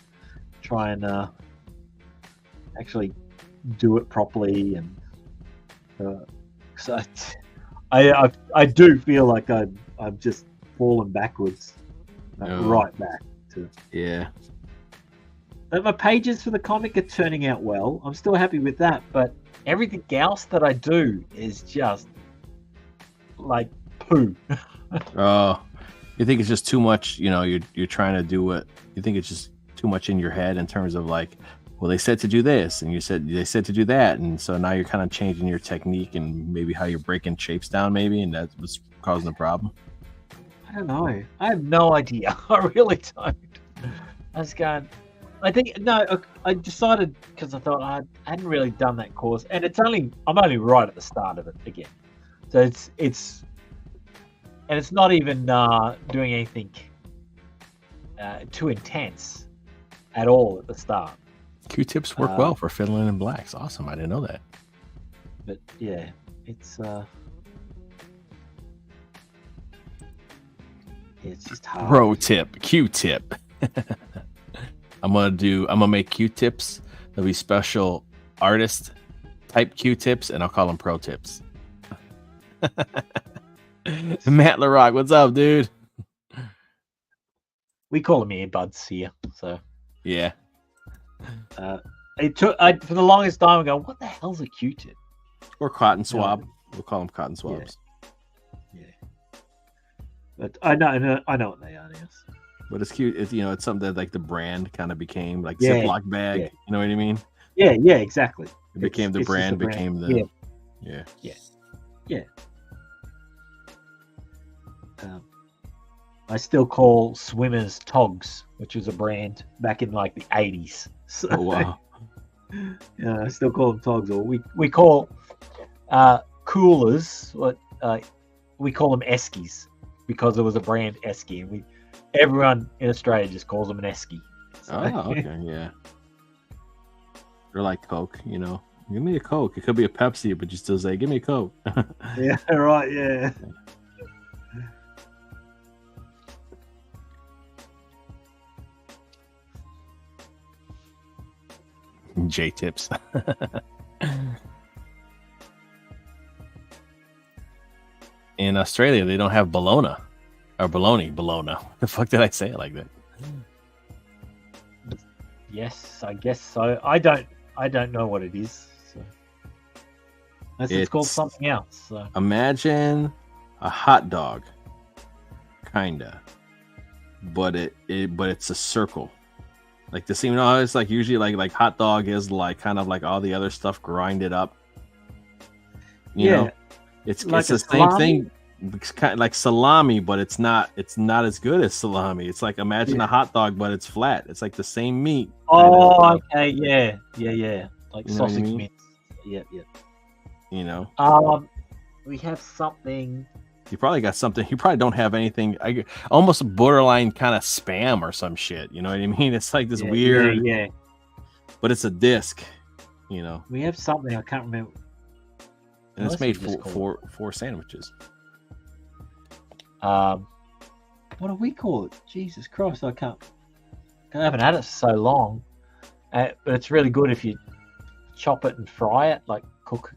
Try and actually do it properly and So I do feel like I've just fallen backwards, right back to. Yeah. But my pages for the comic are turning out well. I'm still happy with that, but everything else that I do is just like poo. Oh, you think it's just too much? You know, you're trying to do what you think it's just too much in your head in terms of like, well, they said to do this, and they said to do that, and so now you're kind of changing your technique and maybe how you're breaking shapes down, maybe, and that's what's causing the problem. I don't know. I have no idea. I really don't. I was going. I think no. I decided because I thought I hadn't really done that course, and I'm only right at the start of it again, so it's not even doing anything too intense at all at the start. Q-tips work well for fiddling in blacks. Awesome. I didn't know that. But yeah, it's just hard. Pro tip, Q-tip. I'm gonna make Q-tips. There'll be special artist type Q-tips, and I'll call them pro tips. Matt LaRock, what's up, dude? We call them earbuds here, so yeah. For the longest time ago, what the hell's a Q-tip? Or cotton swab. We'll call them cotton swabs. Yeah. But I know what they are, yes. But it's cute. It's something that like the brand kind of became like Yeah. Ziploc bag. Yeah. You know what I mean? Yeah, exactly. It became the brand, became the yeah. I still call swimmers togs, which was a brand back in like the 80s. So, Oh wow. yeah, I still call them togs, or we call coolers. We call them Eskies because there was a brand Esky, and everyone in Australia just calls them an Esky. So, Oh, okay, yeah. They're like Coke, you know. Give me a Coke. It could be a Pepsi, but you still say, "Give me a Coke." yeah, right, yeah. J tips. In Australia, they don't have bologna or bologna. The fuck did I say it like that? Yes, I guess so. I don't know what it is. So. Unless it's called something else. So. Imagine a hot dog, kinda, but it's a circle. Like this, even though it's like usually like hot dog is like kind of like all the other stuff grinded up. You know, it's like the same thing. It's kind of like salami, but it's not as good as salami. It's like imagine a hot dog, but it's flat. It's like the same meat. Oh, okay, yeah. Like You know what I sausage mean? mince. Yeah. You know, we have something. you probably got something. You probably don't have anything. Almost borderline kind of spam or some shit. You know what I mean? It's like this weird. Yeah. But it's a disc. You know, We have something I can't remember. and it's Unless made we just for four sandwiches. What do we call it? Jesus Christ, I haven't had it so long. But it's really good if you chop it and fry it, like cook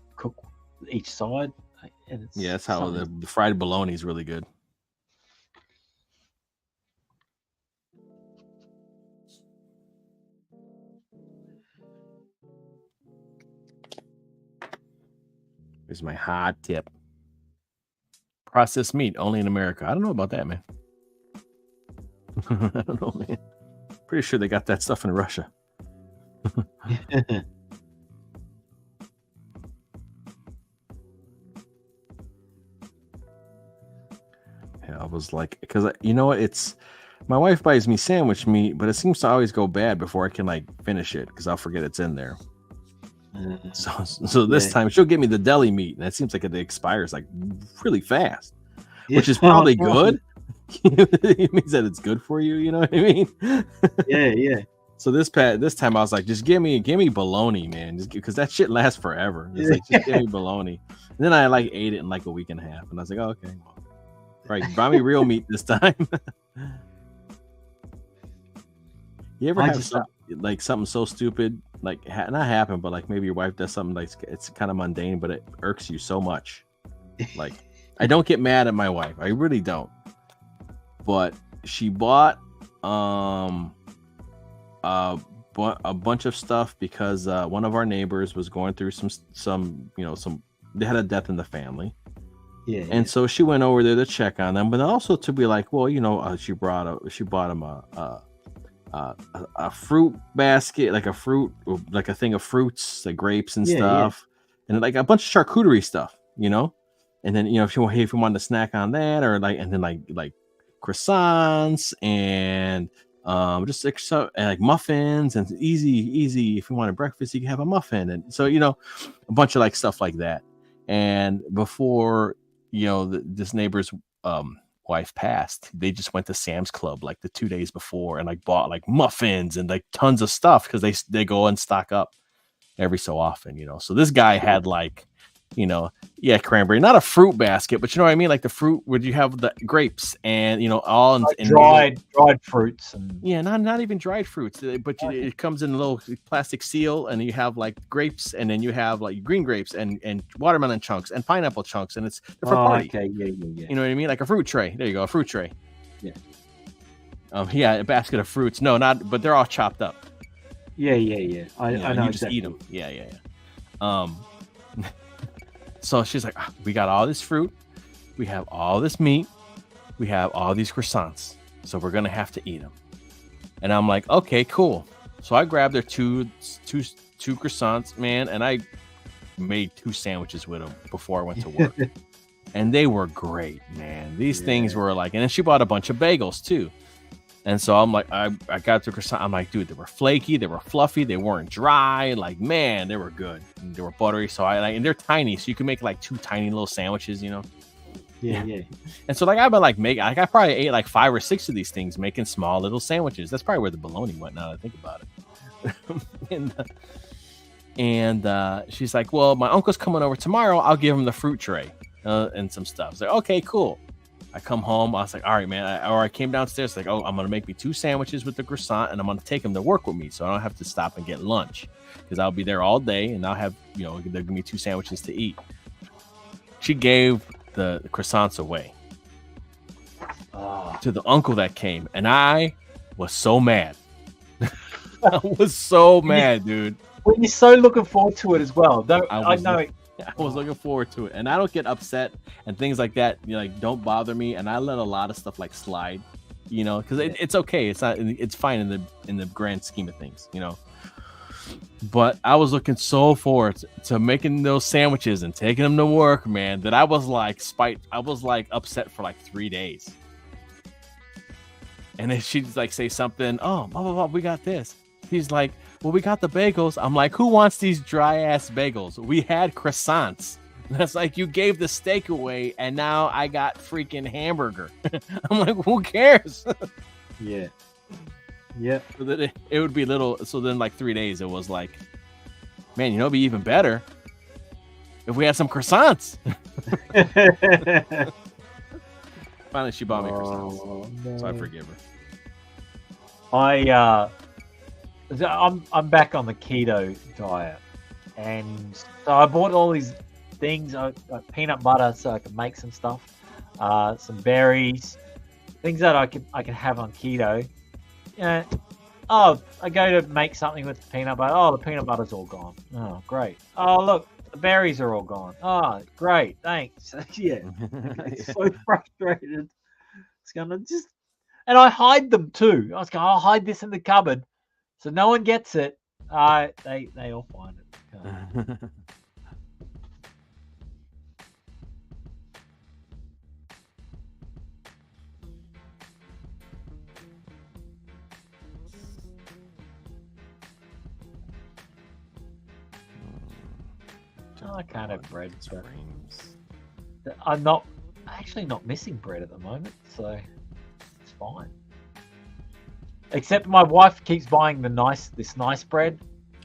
each side. And it's Yeah, that's how the fried bologna is really good. Here's my hot tip. Processed meat only in America. I don't know about that, man. I don't know, man. Pretty sure they got that stuff in Russia. Yeah, I was like, because you know what? It's my wife buys me sandwich meat, but it seems to always go bad before I can like finish it because I'll forget it's in there. So this time she'll give me the deli meat, and it seems like it expires like really fast, which is probably good. It means that it's good for you. You know what I mean? Yeah. So this time I was like, just give me bologna, man, just because that shit lasts forever. It's like, just give me bologna. And then I like ate it in like a week and a half, and I was like, oh, okay, well, right, buy me real meat this time. You ever have something so stupid like not happen, but like maybe your wife does something like it's kind of mundane, but it irks you so much. Like I don't get mad at my wife, I really don't. But she bought a bunch of stuff because one of our neighbors was going through some they had a death in the family. Yeah. And so she went over there to check on them, but also to be like, well, she bought him a fruit basket, like a thing of fruits, like grapes and stuff, and like a bunch of charcuterie stuff, and then if you wanted to snack on that, or like croissants and just like muffins, and easy if you wanted breakfast, you can have a muffin, and so a bunch of like stuff like that. And before this neighbor's wife passed, they just went to Sam's Club like the 2 days before and like bought like muffins and like tons of stuff because they go and stock up every so often. So this guy had like cranberry, not a fruit basket, but you know what I mean, like the fruit where you have the grapes and all in, like in dried fruits and not even dried fruits, but it comes in a little plastic seal, and you have like grapes, and then you have like green grapes and watermelon chunks and pineapple chunks, and it's for party. Okay, yeah. You know what I mean, like a fruit tray. There you go, a fruit tray. Yeah. A basket of fruits. No, not, but they're all chopped up. Yeah. I know. You just eat them. Yeah. So she's like, we got all this fruit, we have all this meat, we have all these croissants, so we're gonna have to eat them. And I'm like, okay, cool. So I grabbed their two croissants, man, and I made 2 sandwiches with them before I went to work. And they were great, man. These things were like, and then she bought a bunch of bagels too. And so I'm like, I got the croissant. I'm like, dude, they were flaky, they were fluffy, they weren't dry. Like, man, they were good. And they were buttery. So and they're tiny, so you can make like 2 tiny little sandwiches, Yeah. And so like I've been like making, like I probably ate like 5 or 6 of these things, making small little sandwiches. That's probably where the bologna went. Now that I think about it. and she's like, well, my uncle's coming over tomorrow. I'll give him the fruit tray and some stuff. It's like, okay, cool. I come home. I was like, all right, man. I came downstairs like, I'm going to make me 2 sandwiches with the croissant, and I'm going to take them to work with me so I don't have to stop and get lunch because I'll be there all day, and I'll have, they'll give me 2 sandwiches to eat. She gave the croissants away to the uncle that came, and I was so mad. I was so mad, dude. When you're so looking forward to it as well. I was looking forward to it, and I don't get upset and things like that. Don't bother me, and I let a lot of stuff like slide, because it's okay. It's fine in the grand scheme of things, But I was looking so forward to making those sandwiches and taking them to work, man, that I was like upset for like 3 days. And then she'd like say something, oh, blah, blah, blah, we got this. He's like, well, we got the bagels. I'm like, who wants these dry ass bagels? We had croissants. That's like, you gave the steak away, and now I got freaking hamburger. I'm like, who cares? Yeah. So that it would be little. So then, like 3 days, it was like, man, it'd be even better if we had some croissants. Finally, she bought me croissants, no. So I forgive her. I'm back on the keto diet, and so I bought all these things, like peanut butter, so I can make some stuff, some berries, things that I can have on keto. I go to make something with the peanut butter. Oh, the peanut butter's all gone. Oh, great. Oh, look, the berries are all gone. Oh, great, thanks. Yeah, it's so frustrated. It's gonna and I hide them too. I was going, I'll hide this in the cupboard. So no one gets it. They all find it. I can't have bread. So I'm actually not missing bread at the moment, so it's fine. Except my wife keeps buying this nice bread.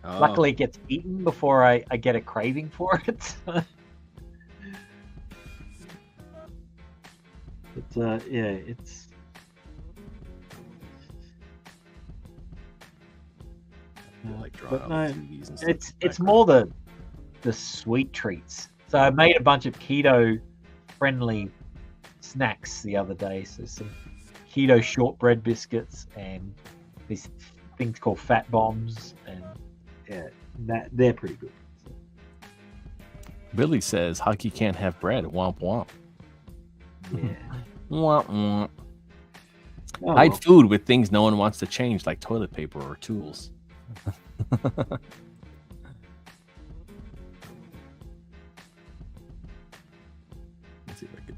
Oh. Luckily, it gets eaten before I get a craving for it. like draw but out no, TVs and stuff. it's more the sweet treats. So I made a bunch of keto friendly snacks the other day. So some keto shortbread biscuits and these things called fat bombs, and yeah, they're pretty good. So. Billy says hockey can't have bread. Womp womp. Yeah. Womp womp. Oh, Hide well. food with things no one wants to change, like toilet paper or tools. Let's see if I can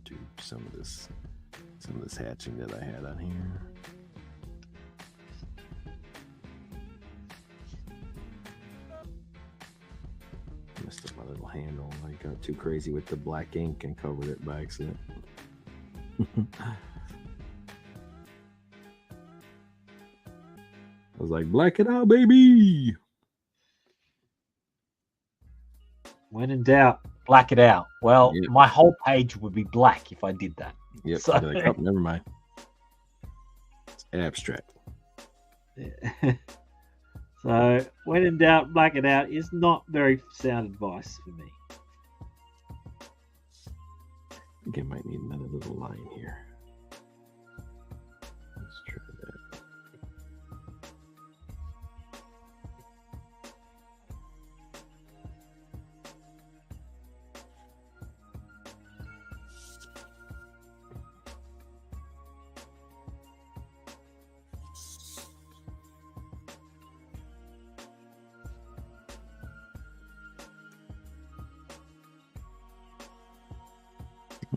do some of this hatching that I had on here. Messed up my little handle. I got too crazy with the black ink and covered it by accident. I was like, black it out, baby. When in doubt, black it out. Well, Yep. my whole page would be black if I did that. Yep. So- Like, oh, never mind. It's abstract. Yeah. So, when in doubt, black it out is not very sound advice for me. I think I might need another little line here. Let's try that.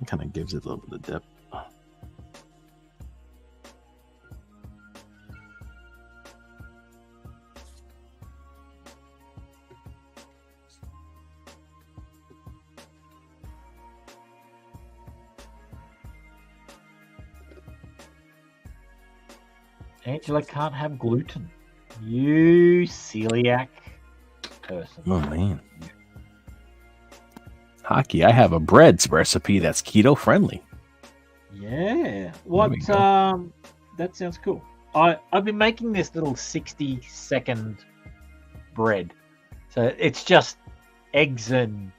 It kind of gives it a little bit of depth. Angela can't have gluten. You celiac person. Oh man. Hockey, I have a bread recipe that's keto friendly. Yeah. we What? go. That sounds cool. I've been making this little 60-second bread. So it's just eggs and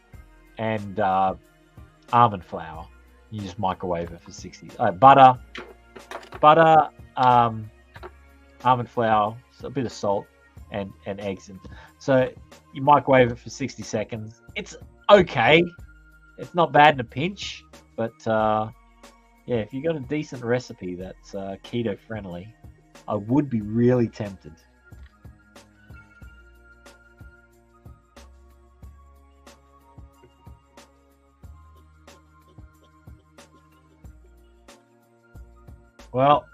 almond flour. You just microwave it for 60. Butter, almond flour, so a bit of salt, and eggs. And so you microwave it for 60 seconds. It's okay. It's not bad in a pinch, but yeah, if you got a decent recipe that's keto friendly, I would be really tempted. Well,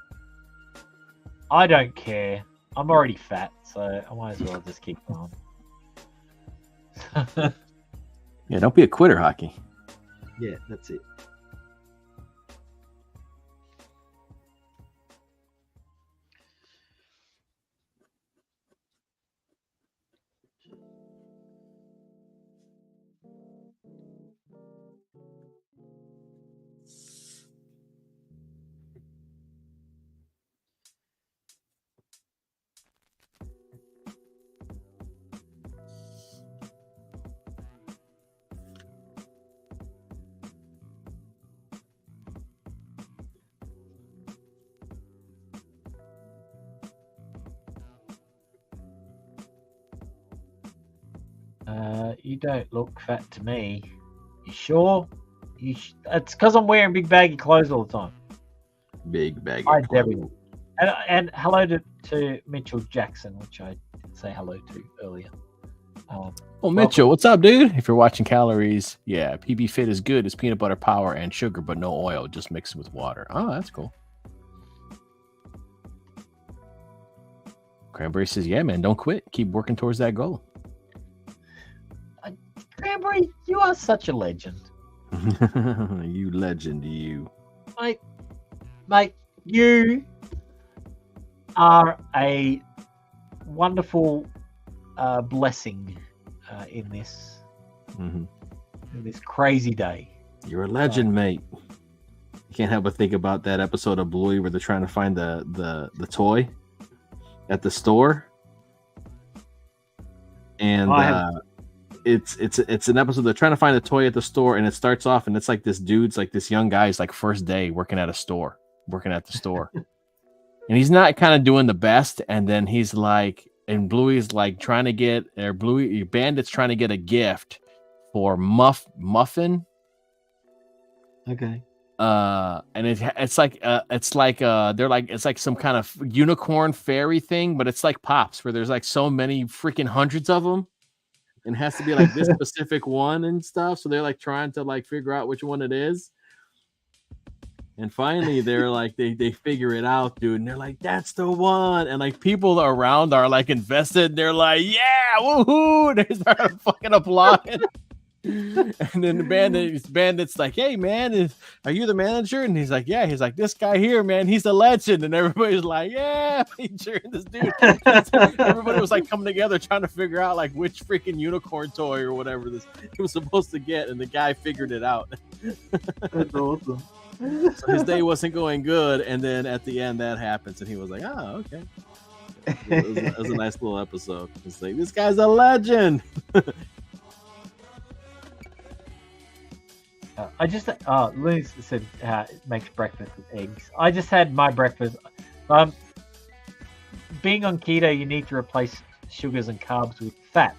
I don't care. I'm already fat, so I might as well just keep going. Yeah, don't be a quitter, Hockey. Yeah, that's it. You don't look fat to me. You sure? It's because I'm wearing big baggy clothes all the time. Big bag. Hi, Debbie. And hello to Mitchell Jackson, which I did say hello to earlier. Oh, Mitchell, what's up, dude? If you're watching calories, yeah, PB Fit is good. It's peanut butter, power, and sugar, but no oil. Just mixed with water. Oh, that's cool. Cranberry says, yeah, man, don't quit. Keep working towards that goal. Cranberry, you are such a legend. You legend, you. Mate, you are a wonderful blessing in this crazy day. You're a legend, mate. You can't help but think about that episode of Bluey where they're trying to find the toy at the store, And it's an episode. They're trying to find a toy at the store, and it starts off, and it's like this dude's like this young guy's like first day working at the store, and he's not kind of doing the best. And then he's like, and Bluey's like trying to get, or Bluey Bandit's trying to get a gift for Muffin. Okay. And it's like they're like, it's like some kind of unicorn fairy thing, but it's like Pops, where there's like so many freaking hundreds of them, and it has to be like this specific one and stuff. So they're like trying to like figure out which one it is. And finally they're like, they figure it out, dude. And they're like, that's the one. And like people around are like invested. They're like, yeah, woohoo. They start fucking applauding. And then the bandit's like, hey man, are you the manager? And he's like, yeah. He's like, this guy here, man, he's a legend. And everybody's like, yeah, cheering this dude. Everybody was like coming together trying to figure out like which freaking unicorn toy or whatever this he was supposed to get, and the guy figured it out. That's awesome. So his day wasn't going good, and then at the end that happens, and he was like, oh, okay. It was a nice little episode. It's like, this guy's a legend. I just Liz said makes breakfast with eggs. I just had my breakfast. Being on keto, you need to replace sugars and carbs with fat.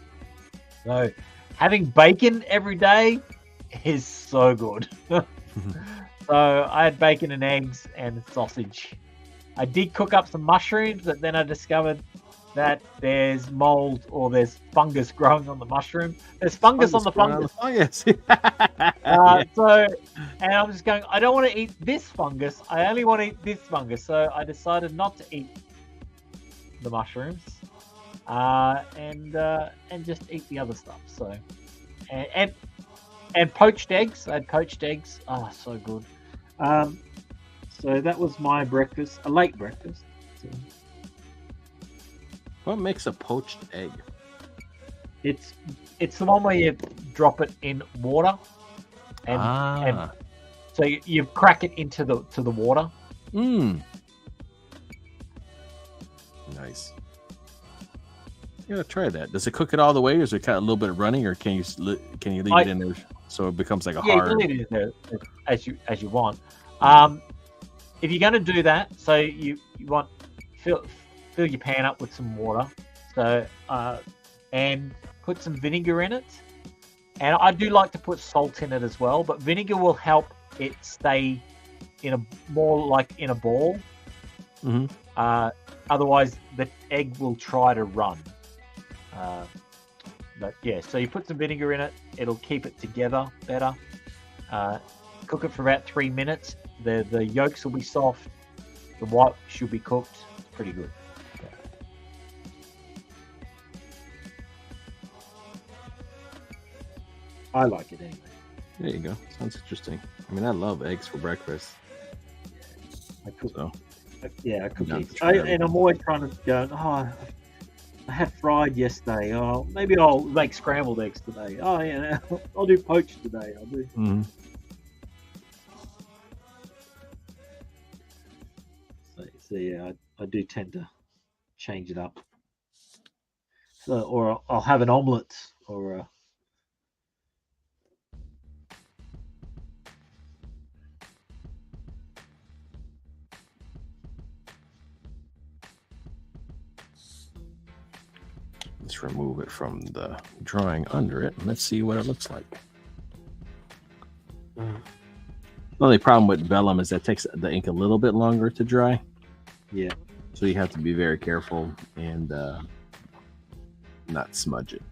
So having bacon every day is so good. So I had bacon and eggs and sausage. I did cook up some mushrooms, but then I discovered that there's mold or there's fungus growing on the mushroom. There's fungus on the fungus. So, and I'm just going, I don't want to eat this fungus. I only want to eat this fungus. So I decided not to eat the mushrooms, and just eat the other stuff. So, and poached eggs. I had poached eggs. Oh, so good. So that was my breakfast, a late breakfast. So. What makes a poached egg? It's the one where you drop it in water, and so you crack it into the water. Nice. You gotta try that. Does it cook it all the way, or is it kind of a little bit running, or can you leave it in there so it becomes like a hard? Yeah, you leave it in there as you want. If you're going to do that, so you want fill your pan up with some water, so and put some vinegar in it. And I do like to put salt in it as well, but vinegar will help it stay in a more like in a ball. Otherwise, the egg will try to run. But yeah, so you put some vinegar in it; it'll keep it together better. Cook it for about 3 minutes. The yolks will be soft. The white should be cooked. It's pretty good. Yeah. I like it anyway. There you go. Sounds interesting. I mean, I love eggs for breakfast. I cook. So. I cook eggs. And I'm always trying to go, I had fried yesterday. Oh, maybe I'll make scrambled eggs today. Oh, yeah, I'll do poached today. I'll do. Mm-hmm. So yeah, I do tend to change it up. So, or I'll have an omelette or a. Let's remove it from the drawing under it, and let's see what it looks like. The only problem with vellum is that it takes the ink a little bit longer to dry. Yeah. So you have to be very careful and not smudge it.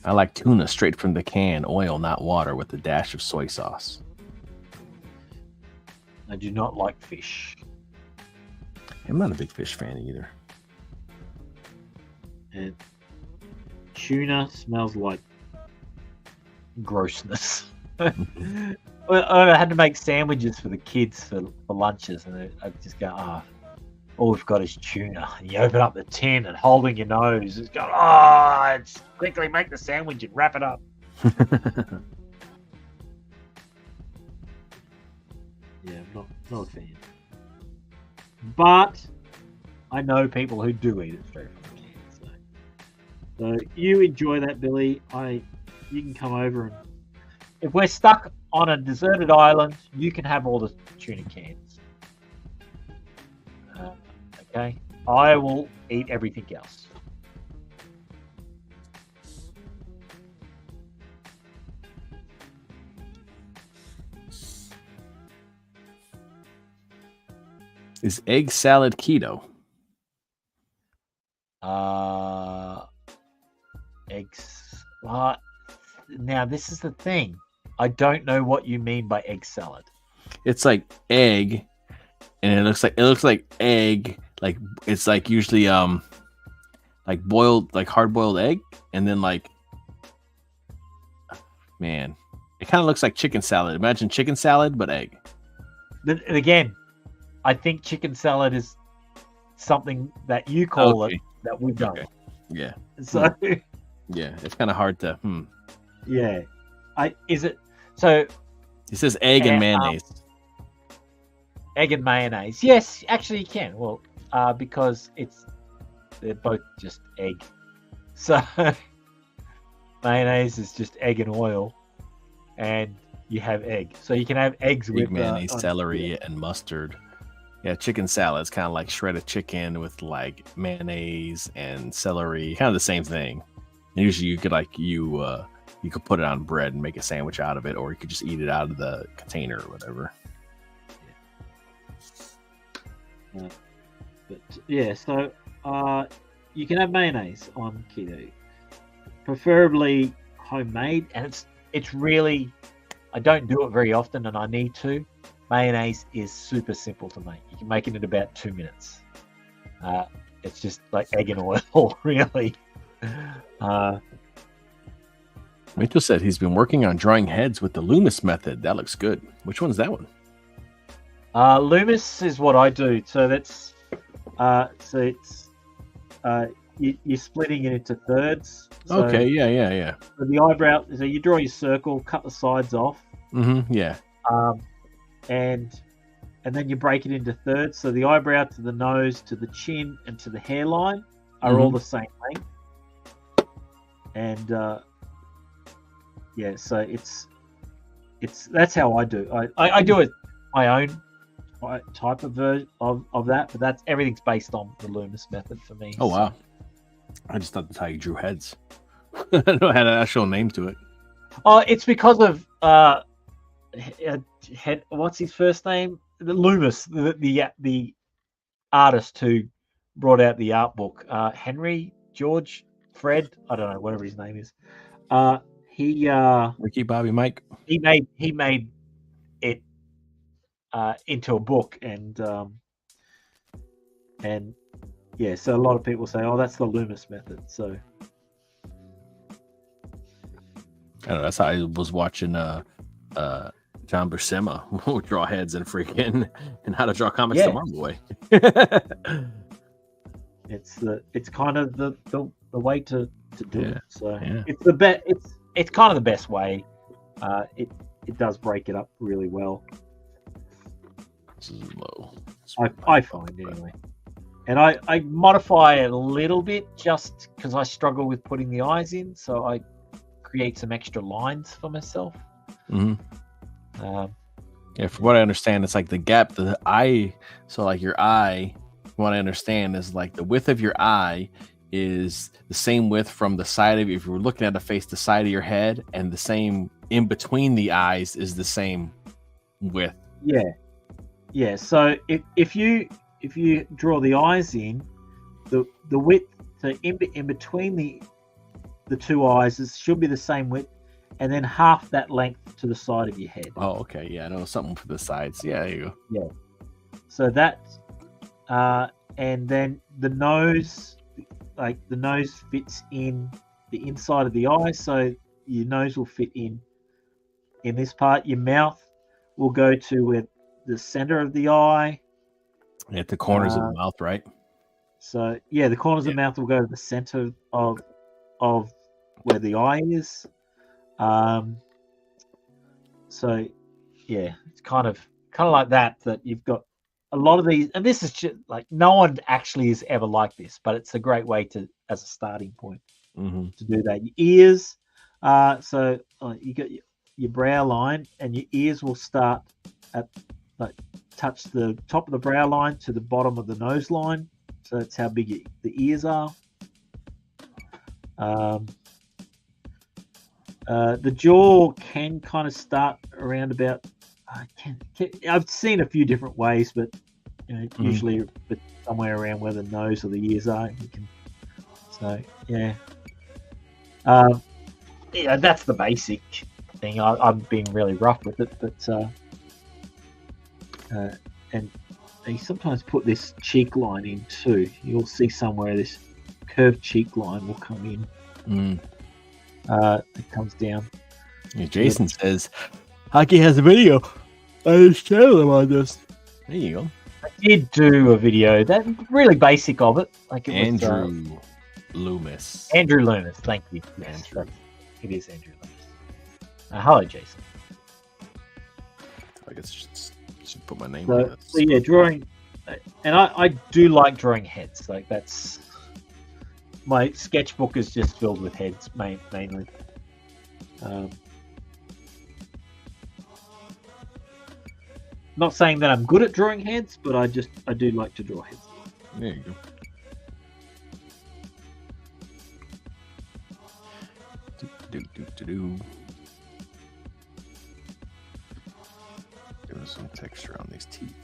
I like tuna straight from the can, oil, not water, with a dash of soy sauce. I do not like fish. I'm not a big fish fan either. And tuna smells like grossness. I had to make sandwiches for the kids for lunches, and I just go, all we've got is tuna. And you open up the tin and holding your nose, it's going, it's quickly make the sandwich and wrap it up. not a fan. But I know people who do eat it straight from the can. So you enjoy that, Billy. You can come over, and if we're stuck on a deserted island, you can have all the tuna cans. Okay, I will eat everything else. Is egg salad keto? Eggs. Now this is the thing. I don't know what you mean by egg salad. It's like egg, and it looks like egg. Like it's like usually like boiled, like hard boiled egg, and then like, man, it kind of looks like chicken salad. Imagine chicken salad but egg. And again, I think chicken salad is something that you call it that we don't. Okay. Yeah. So yeah, it's kind of hard to. Yeah. Is it so? It says egg and mayonnaise. Egg and mayonnaise. Yes, actually you can. Well, because they're both just egg. So mayonnaise is just egg and oil, and you have egg. So you can have eggs with mayonnaise, celery, and mustard. Yeah, chicken salad is kind of like shredded chicken with like mayonnaise and celery, kind of the same thing. And usually you could you could put it on bread and make a sandwich out of it, or you could just eat it out of the container or whatever. So you can have mayonnaise on keto, preferably homemade, and it's really, I don't do it very often, and I need to. Mayonnaise is super simple to make. You can make it in about 2 minutes. It's just like egg and oil, really. Mitchell said he's been working on drawing heads with the Loomis method. That looks good. Which one's that one? Loomis is what I do. So that's it's you're splitting it into thirds. So, okay, yeah. So the eyebrow. So you draw your circle, cut the sides off. Mm-hmm. Yeah. And then you break it into thirds. So the eyebrow to the nose, to the chin, and to the hairline are all the same length. And so it's that's how I do. I do it my own type of version of that, but that's everything's based on the Loomis method for me. Oh wow! I just thought that's how you drew heads. I don't know, it had an actual name to it. Oh, it's because of what's his first name? Loomis, the artist who brought out the art book. Henry George Fred, I don't know, whatever his name is. Ricky Bobby Mike. He made it into a book, and yeah, so a lot of people say, "Oh, that's the Loomis method." So I don't know. That's how I was watching John Buscema draw heads and How to Draw Comics the Marvel Way. It's kind of the way to do it. So yeah. It's the best. It's kind of the best way. It does break it up really well. This is low. I find anyway, and I modify it a little bit just because I struggle with putting the eyes in, so I create some extra lines for myself. Mm-hmm. Yeah, from what I understand, it's like the gap, the eye. So like your eye, what I understand is like the width of your eye is the same width from the side of, if you were looking at a face, the side of your head, and the same in between the eyes is the same width. Yeah. So if you draw the eyes in, the width, so in between the two eyes should be the same width, and then half that length to the side of your head. Oh, okay. Yeah, I know something for the sides. Yeah, there you go. Yeah. So that, and then the nose, like the nose fits in the inside of the eye, so your nose will fit in this part. Your mouth will go to where the center of the eye. At the corners of the mouth, right? So yeah, the corners of the mouth will go to the center of where the eye is. So yeah, it's kind of kind of like that you've got a lot of these, and this is just, like, no one actually is ever like this, but it's a great way to, as a starting point, to do that. Your ears, so you got your brow line, and your ears will start at, like, touch the top of the brow line to the bottom of the nose line. So that's how big the ears are. The jaw can kind of start around about. I've seen a few different ways, but usually somewhere around where the nose or the ears are. You can. So yeah. Yeah, that's the basic thing. I'm being really rough with it, but and they sometimes put this cheek line in too. You'll see somewhere this curved cheek line will come in. It comes down. Yeah, Jason says Hockey has a video on his channel about this. There you go. I did do a video that really basic of it. Like it Andrew was, Loomis. Andrew Loomis, thank you. Yes, Andrew. It is Andrew Loomis. Hello, Jason. I guess I should put my name So, on this. so yeah, drawing, and I do like drawing heads. Like that's my sketchbook is just filled with heads mainly. Not saying that I'm good at drawing heads, but I do like to draw heads. There you go. Do. Give us some texture on these teeth.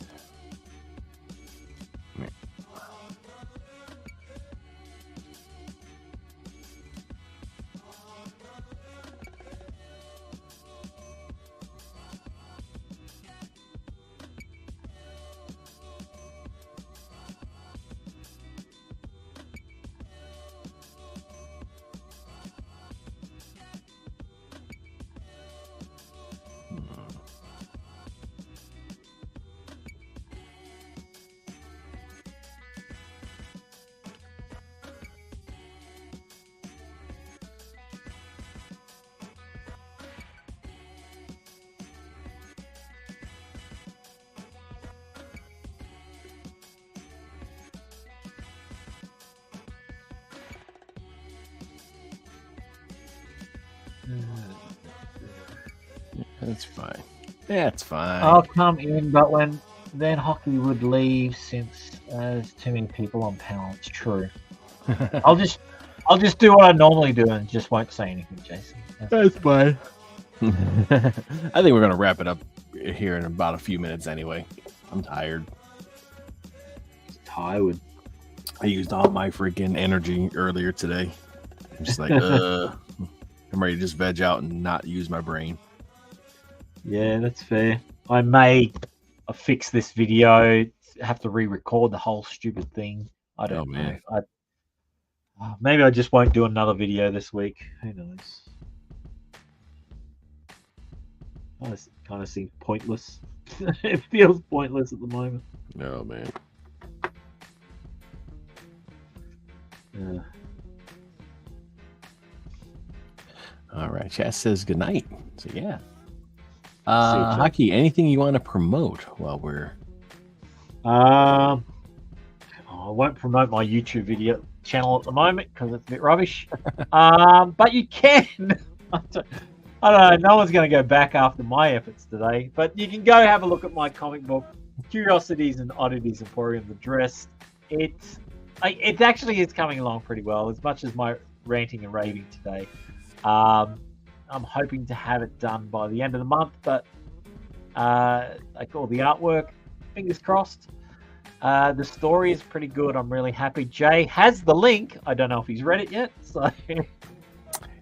Yeah. That's fine. That's fine. I'll come in, but then Hockey would leave since there's too many people on panel. It's true. I'll just do what I normally do and just won't say anything, Jason. That's fine. I think we're gonna wrap it up here in about a few minutes anyway. I'm tired. Tired. I used all my freaking energy earlier today. I'm just like, I'm ready to just veg out and not use my brain. Yeah, that's fair. I may fix this video, have to re-record the whole stupid thing. I don't know. Maybe I just won't do another video this week. Who knows? It kind of seems pointless. It feels pointless at the moment. No, man. Yeah. All right. Chat says good night. So, yeah. Hockey, anything you want to promote while we're... I won't promote my YouTube video channel at the moment because it's a bit rubbish. But you can. I don't know. No one's going to go back after my efforts today. But you can go have a look at my comic book, Curiosities and Oddities Emporium Address. It actually is coming along pretty well, as much as my ranting and raving today. I'm hoping to have it done by the end of the month, but like all the artwork, fingers crossed. The story is pretty good. I'm really happy. Jay has the link. I don't know if he's read it yet. So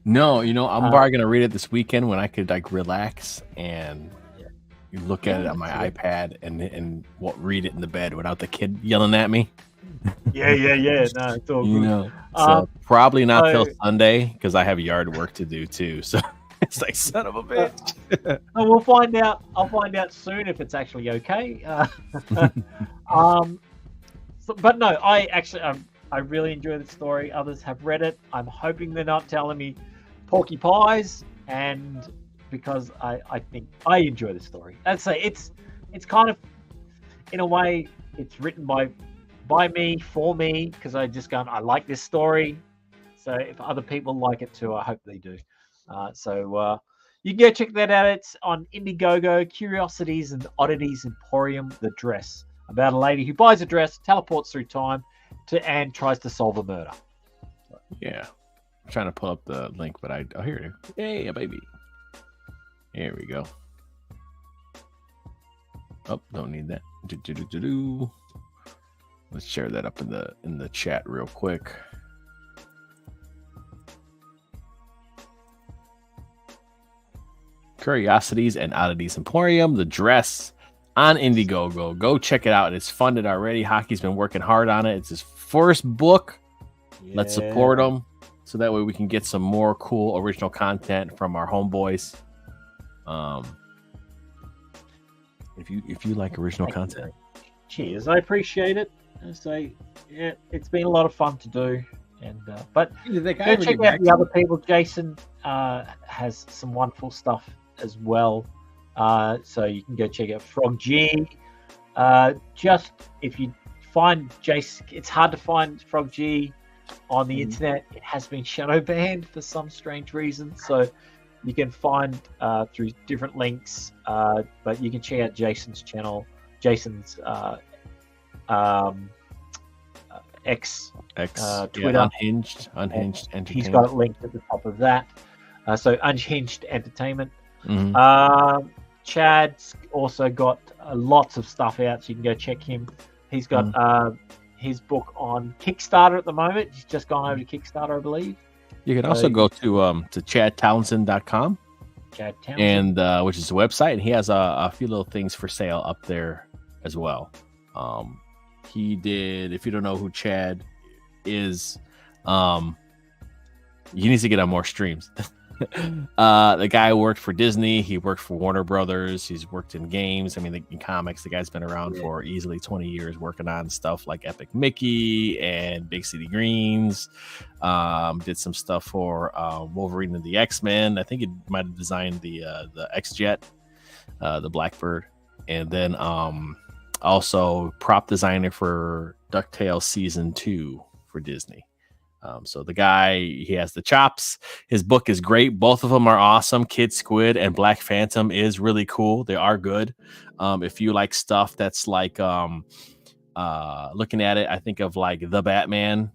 no, I'm probably gonna read it this weekend when I could like relax and look at it on my iPad and read it in the bed without the kid yelling at me. Yeah. No, it's all good. So probably not till Sunday because I have yard work to do too. So it's like, son of a bitch. We'll find out. I'll find out soon if it's actually okay. But no, I really enjoy the story. Others have read it. I'm hoping they're not telling me porky pies, and because I think I enjoy the story. I'd say it's it's kind of, in a way, it's written by me for me, because I like this story. So if other people like it too, I hope they do. So you can go check that out. It's on Indiegogo, Curiosities and Oddities Emporium, The Dress, about a lady who buys a dress, teleports through time, and tries to solve a murder. Yeah. I'm trying to pull up the link, but oh, here it is. Hey, baby. Here we go. Oh, don't need that. Let's share that up in the chat real quick. Curiosities and Oddities Emporium, The Dress on Indiegogo. Go check it out. It's funded already. Hockey's been working hard on it. It's his first book. Yeah. Let's support him so that way we can get some more cool original content from our homeboys. If you like original content. Cheers. I appreciate it. So yeah, it's been a lot of fun to do. And but go check out the other people. Jason has some wonderful stuff as well. So you can go check out Frog G. Just if you find Jason, it's hard to find Frog G on the internet. It has been shadow banned for some strange reason. So you can find through different links. But you can check out Jason's channel. Jason's X Twitter, yeah, Unhinged Entertainment. He's got it linked at the top of that. So Unhinged Entertainment. Mm-hmm. Chad's also got lots of stuff out, so you can go check him. He's got his book on Kickstarter at the moment. He's just gone over to Kickstarter, I believe. You can also go to chadtownsend.com. Chad Townsend. And which is the website, and he has a few little things for sale up there as well. He did, if you don't know who Chad is, he needs to get on more streams. The guy worked for Disney. He worked for Warner Brothers. He's worked in games. I mean, in comics, the guy's been around for easily 20 years working on stuff like Epic Mickey and Big City Greens. Did some stuff for Wolverine and the X-Men. I think he might have designed the X-Jet, the Blackbird. And then also prop designer for DuckTales Season 2 for Disney. So the guy, he has the chops. His book is great. Both of them are awesome. Kid Squid and Black Phantom is really cool. They are good. If you like stuff that's like looking at it, I think of like The Batman,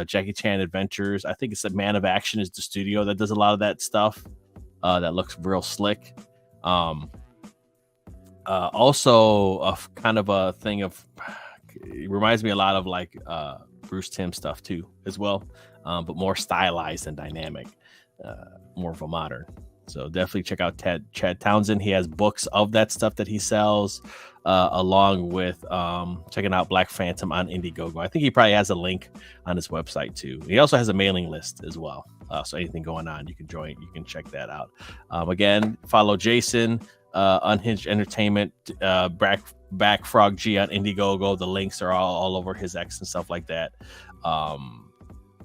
Jackie Chan Adventures. I think it's Man of Action is the studio that does a lot of that stuff. That looks real slick. Also a kind of a thing of, it reminds me a lot of like Bruce Timm stuff too as well, but more stylized and dynamic, more of a modern. So definitely check out Chad Townsend. He has books of that stuff that he sells, along with checking out Black Phantom on Indiegogo. I think he probably has a link on his website too. He also has a mailing list as well. So anything going on, you can join. You can check that out. Again, follow Jason, Unhinged Entertainment, back Frog G on Indiegogo. The links are all over his X and stuff like that.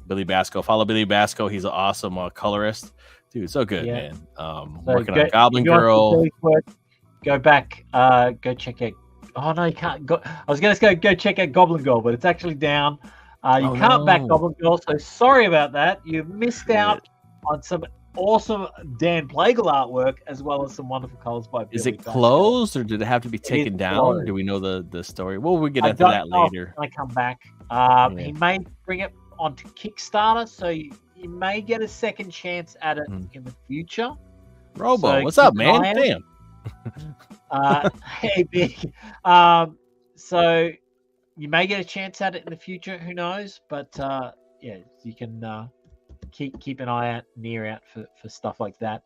Billy Basco, follow Billy Basco. He's an awesome colorist, dude. So good, man. Working on Goblin Girl. Go back. Go check out. Oh no, you can't go. I was gonna go check out Goblin Girl, but it's actually down. You can't back Goblin Girl, so sorry about that. You missed out on some awesome Dan Plagle artwork, as well as some wonderful colors by Billy. Is it closed, or did it have to be taken down? Closed. Do we know the story? Well, we'll get into that later. I come back. He may bring it onto Kickstarter, so you may get a second chance at it in the future. Robo, so what's up, man? Damn. Hey, Big. So you may get a chance at it in the future. Who knows? But yeah, you can keep an eye out, near out for stuff like that.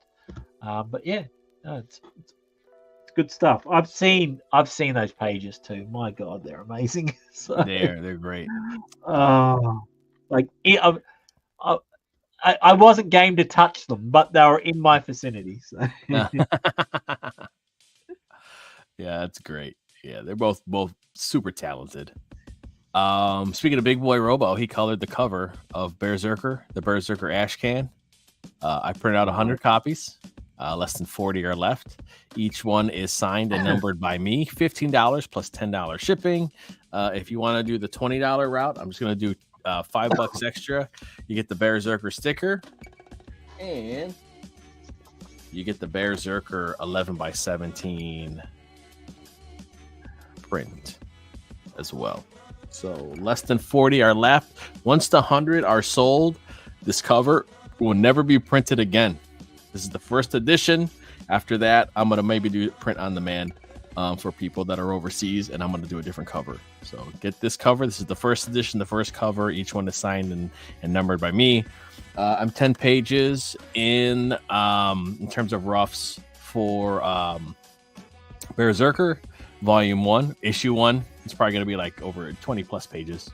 But yeah, no, it's good stuff. I've seen those pages too. My God, they're amazing. So, they're great. Like I wasn't game to touch them, but they were in my vicinity. So. Yeah, that's great. Yeah, they're both super talented. Speaking of Big Boy Robo, he colored the cover of BEARZERKER, the BEARZERKER ash can. I printed out 100 copies. Less than 40 are left. Each one is signed and numbered by me. $15 plus $10 shipping. If you want to do the $20 route, I'm just going to do $5 extra. You get the BEARZERKER sticker, and you get the BEARZERKER 11x17 print as well. So less than 40 are left. Once the 100 are sold, this cover will never be printed again. This is the first edition. After that, I'm going to maybe do print on demand for people that are overseas, and I'm going to do a different cover. So get this cover. This is the first edition, the first cover. Each one is signed and numbered by me. I'm 10 pages in terms of roughs for BEARZERKER Volume 1, Issue 1. It's probably going to be like over 20 plus pages.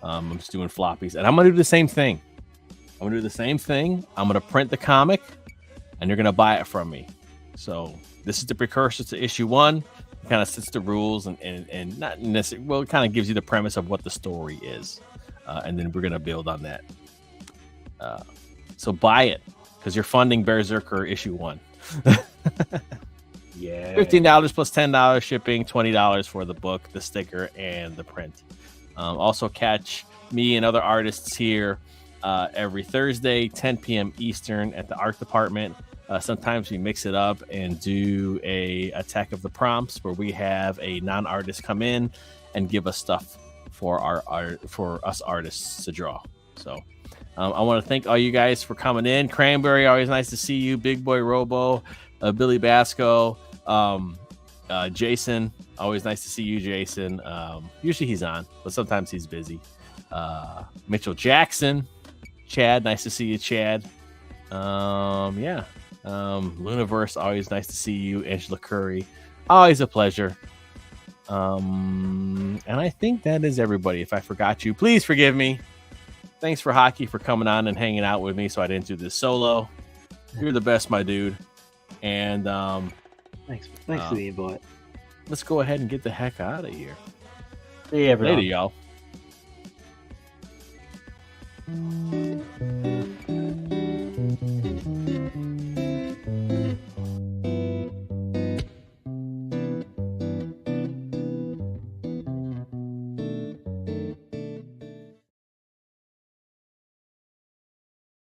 I'm just doing floppies, and I'm going to do the same thing. I'm going to do the same thing. I'm going to print the comic, and you're going to buy it from me. So this is the precursor to Issue 1. It kind of sets the rules and not necessarily, well, it kind of gives you the premise of what the story is. And then we're going to build on that. So buy it, because you're funding BEARZERKER Issue 1. Yeah. $15 plus $10 shipping, $20 for the book, the sticker, and the print. Also catch me and other artists here every Thursday, 10 p.m. Eastern at the art department. Sometimes we mix it up and do a attack of the prompts, where we have a non-artist come in and give us stuff for our art, for us artists to draw. So I want to thank all you guys for coming in. Cranberry, always nice to see you. Big Boy Robo, Billy Basco, Jason, always nice to see you, Jason. Usually he's on, but sometimes he's busy. Mitchell Jackson, Chad, nice to see you, Chad. Luniverse, always nice to see you. Angela Curry, always a pleasure. And I think that is everybody. If I forgot you, please forgive me. Thanks for Hockey for coming on and hanging out with me, so I didn't do this solo. You're the best, my dude. And Thanks for the invite. let's go ahead and get the heck out of here. See you, everyone. Later, y'all.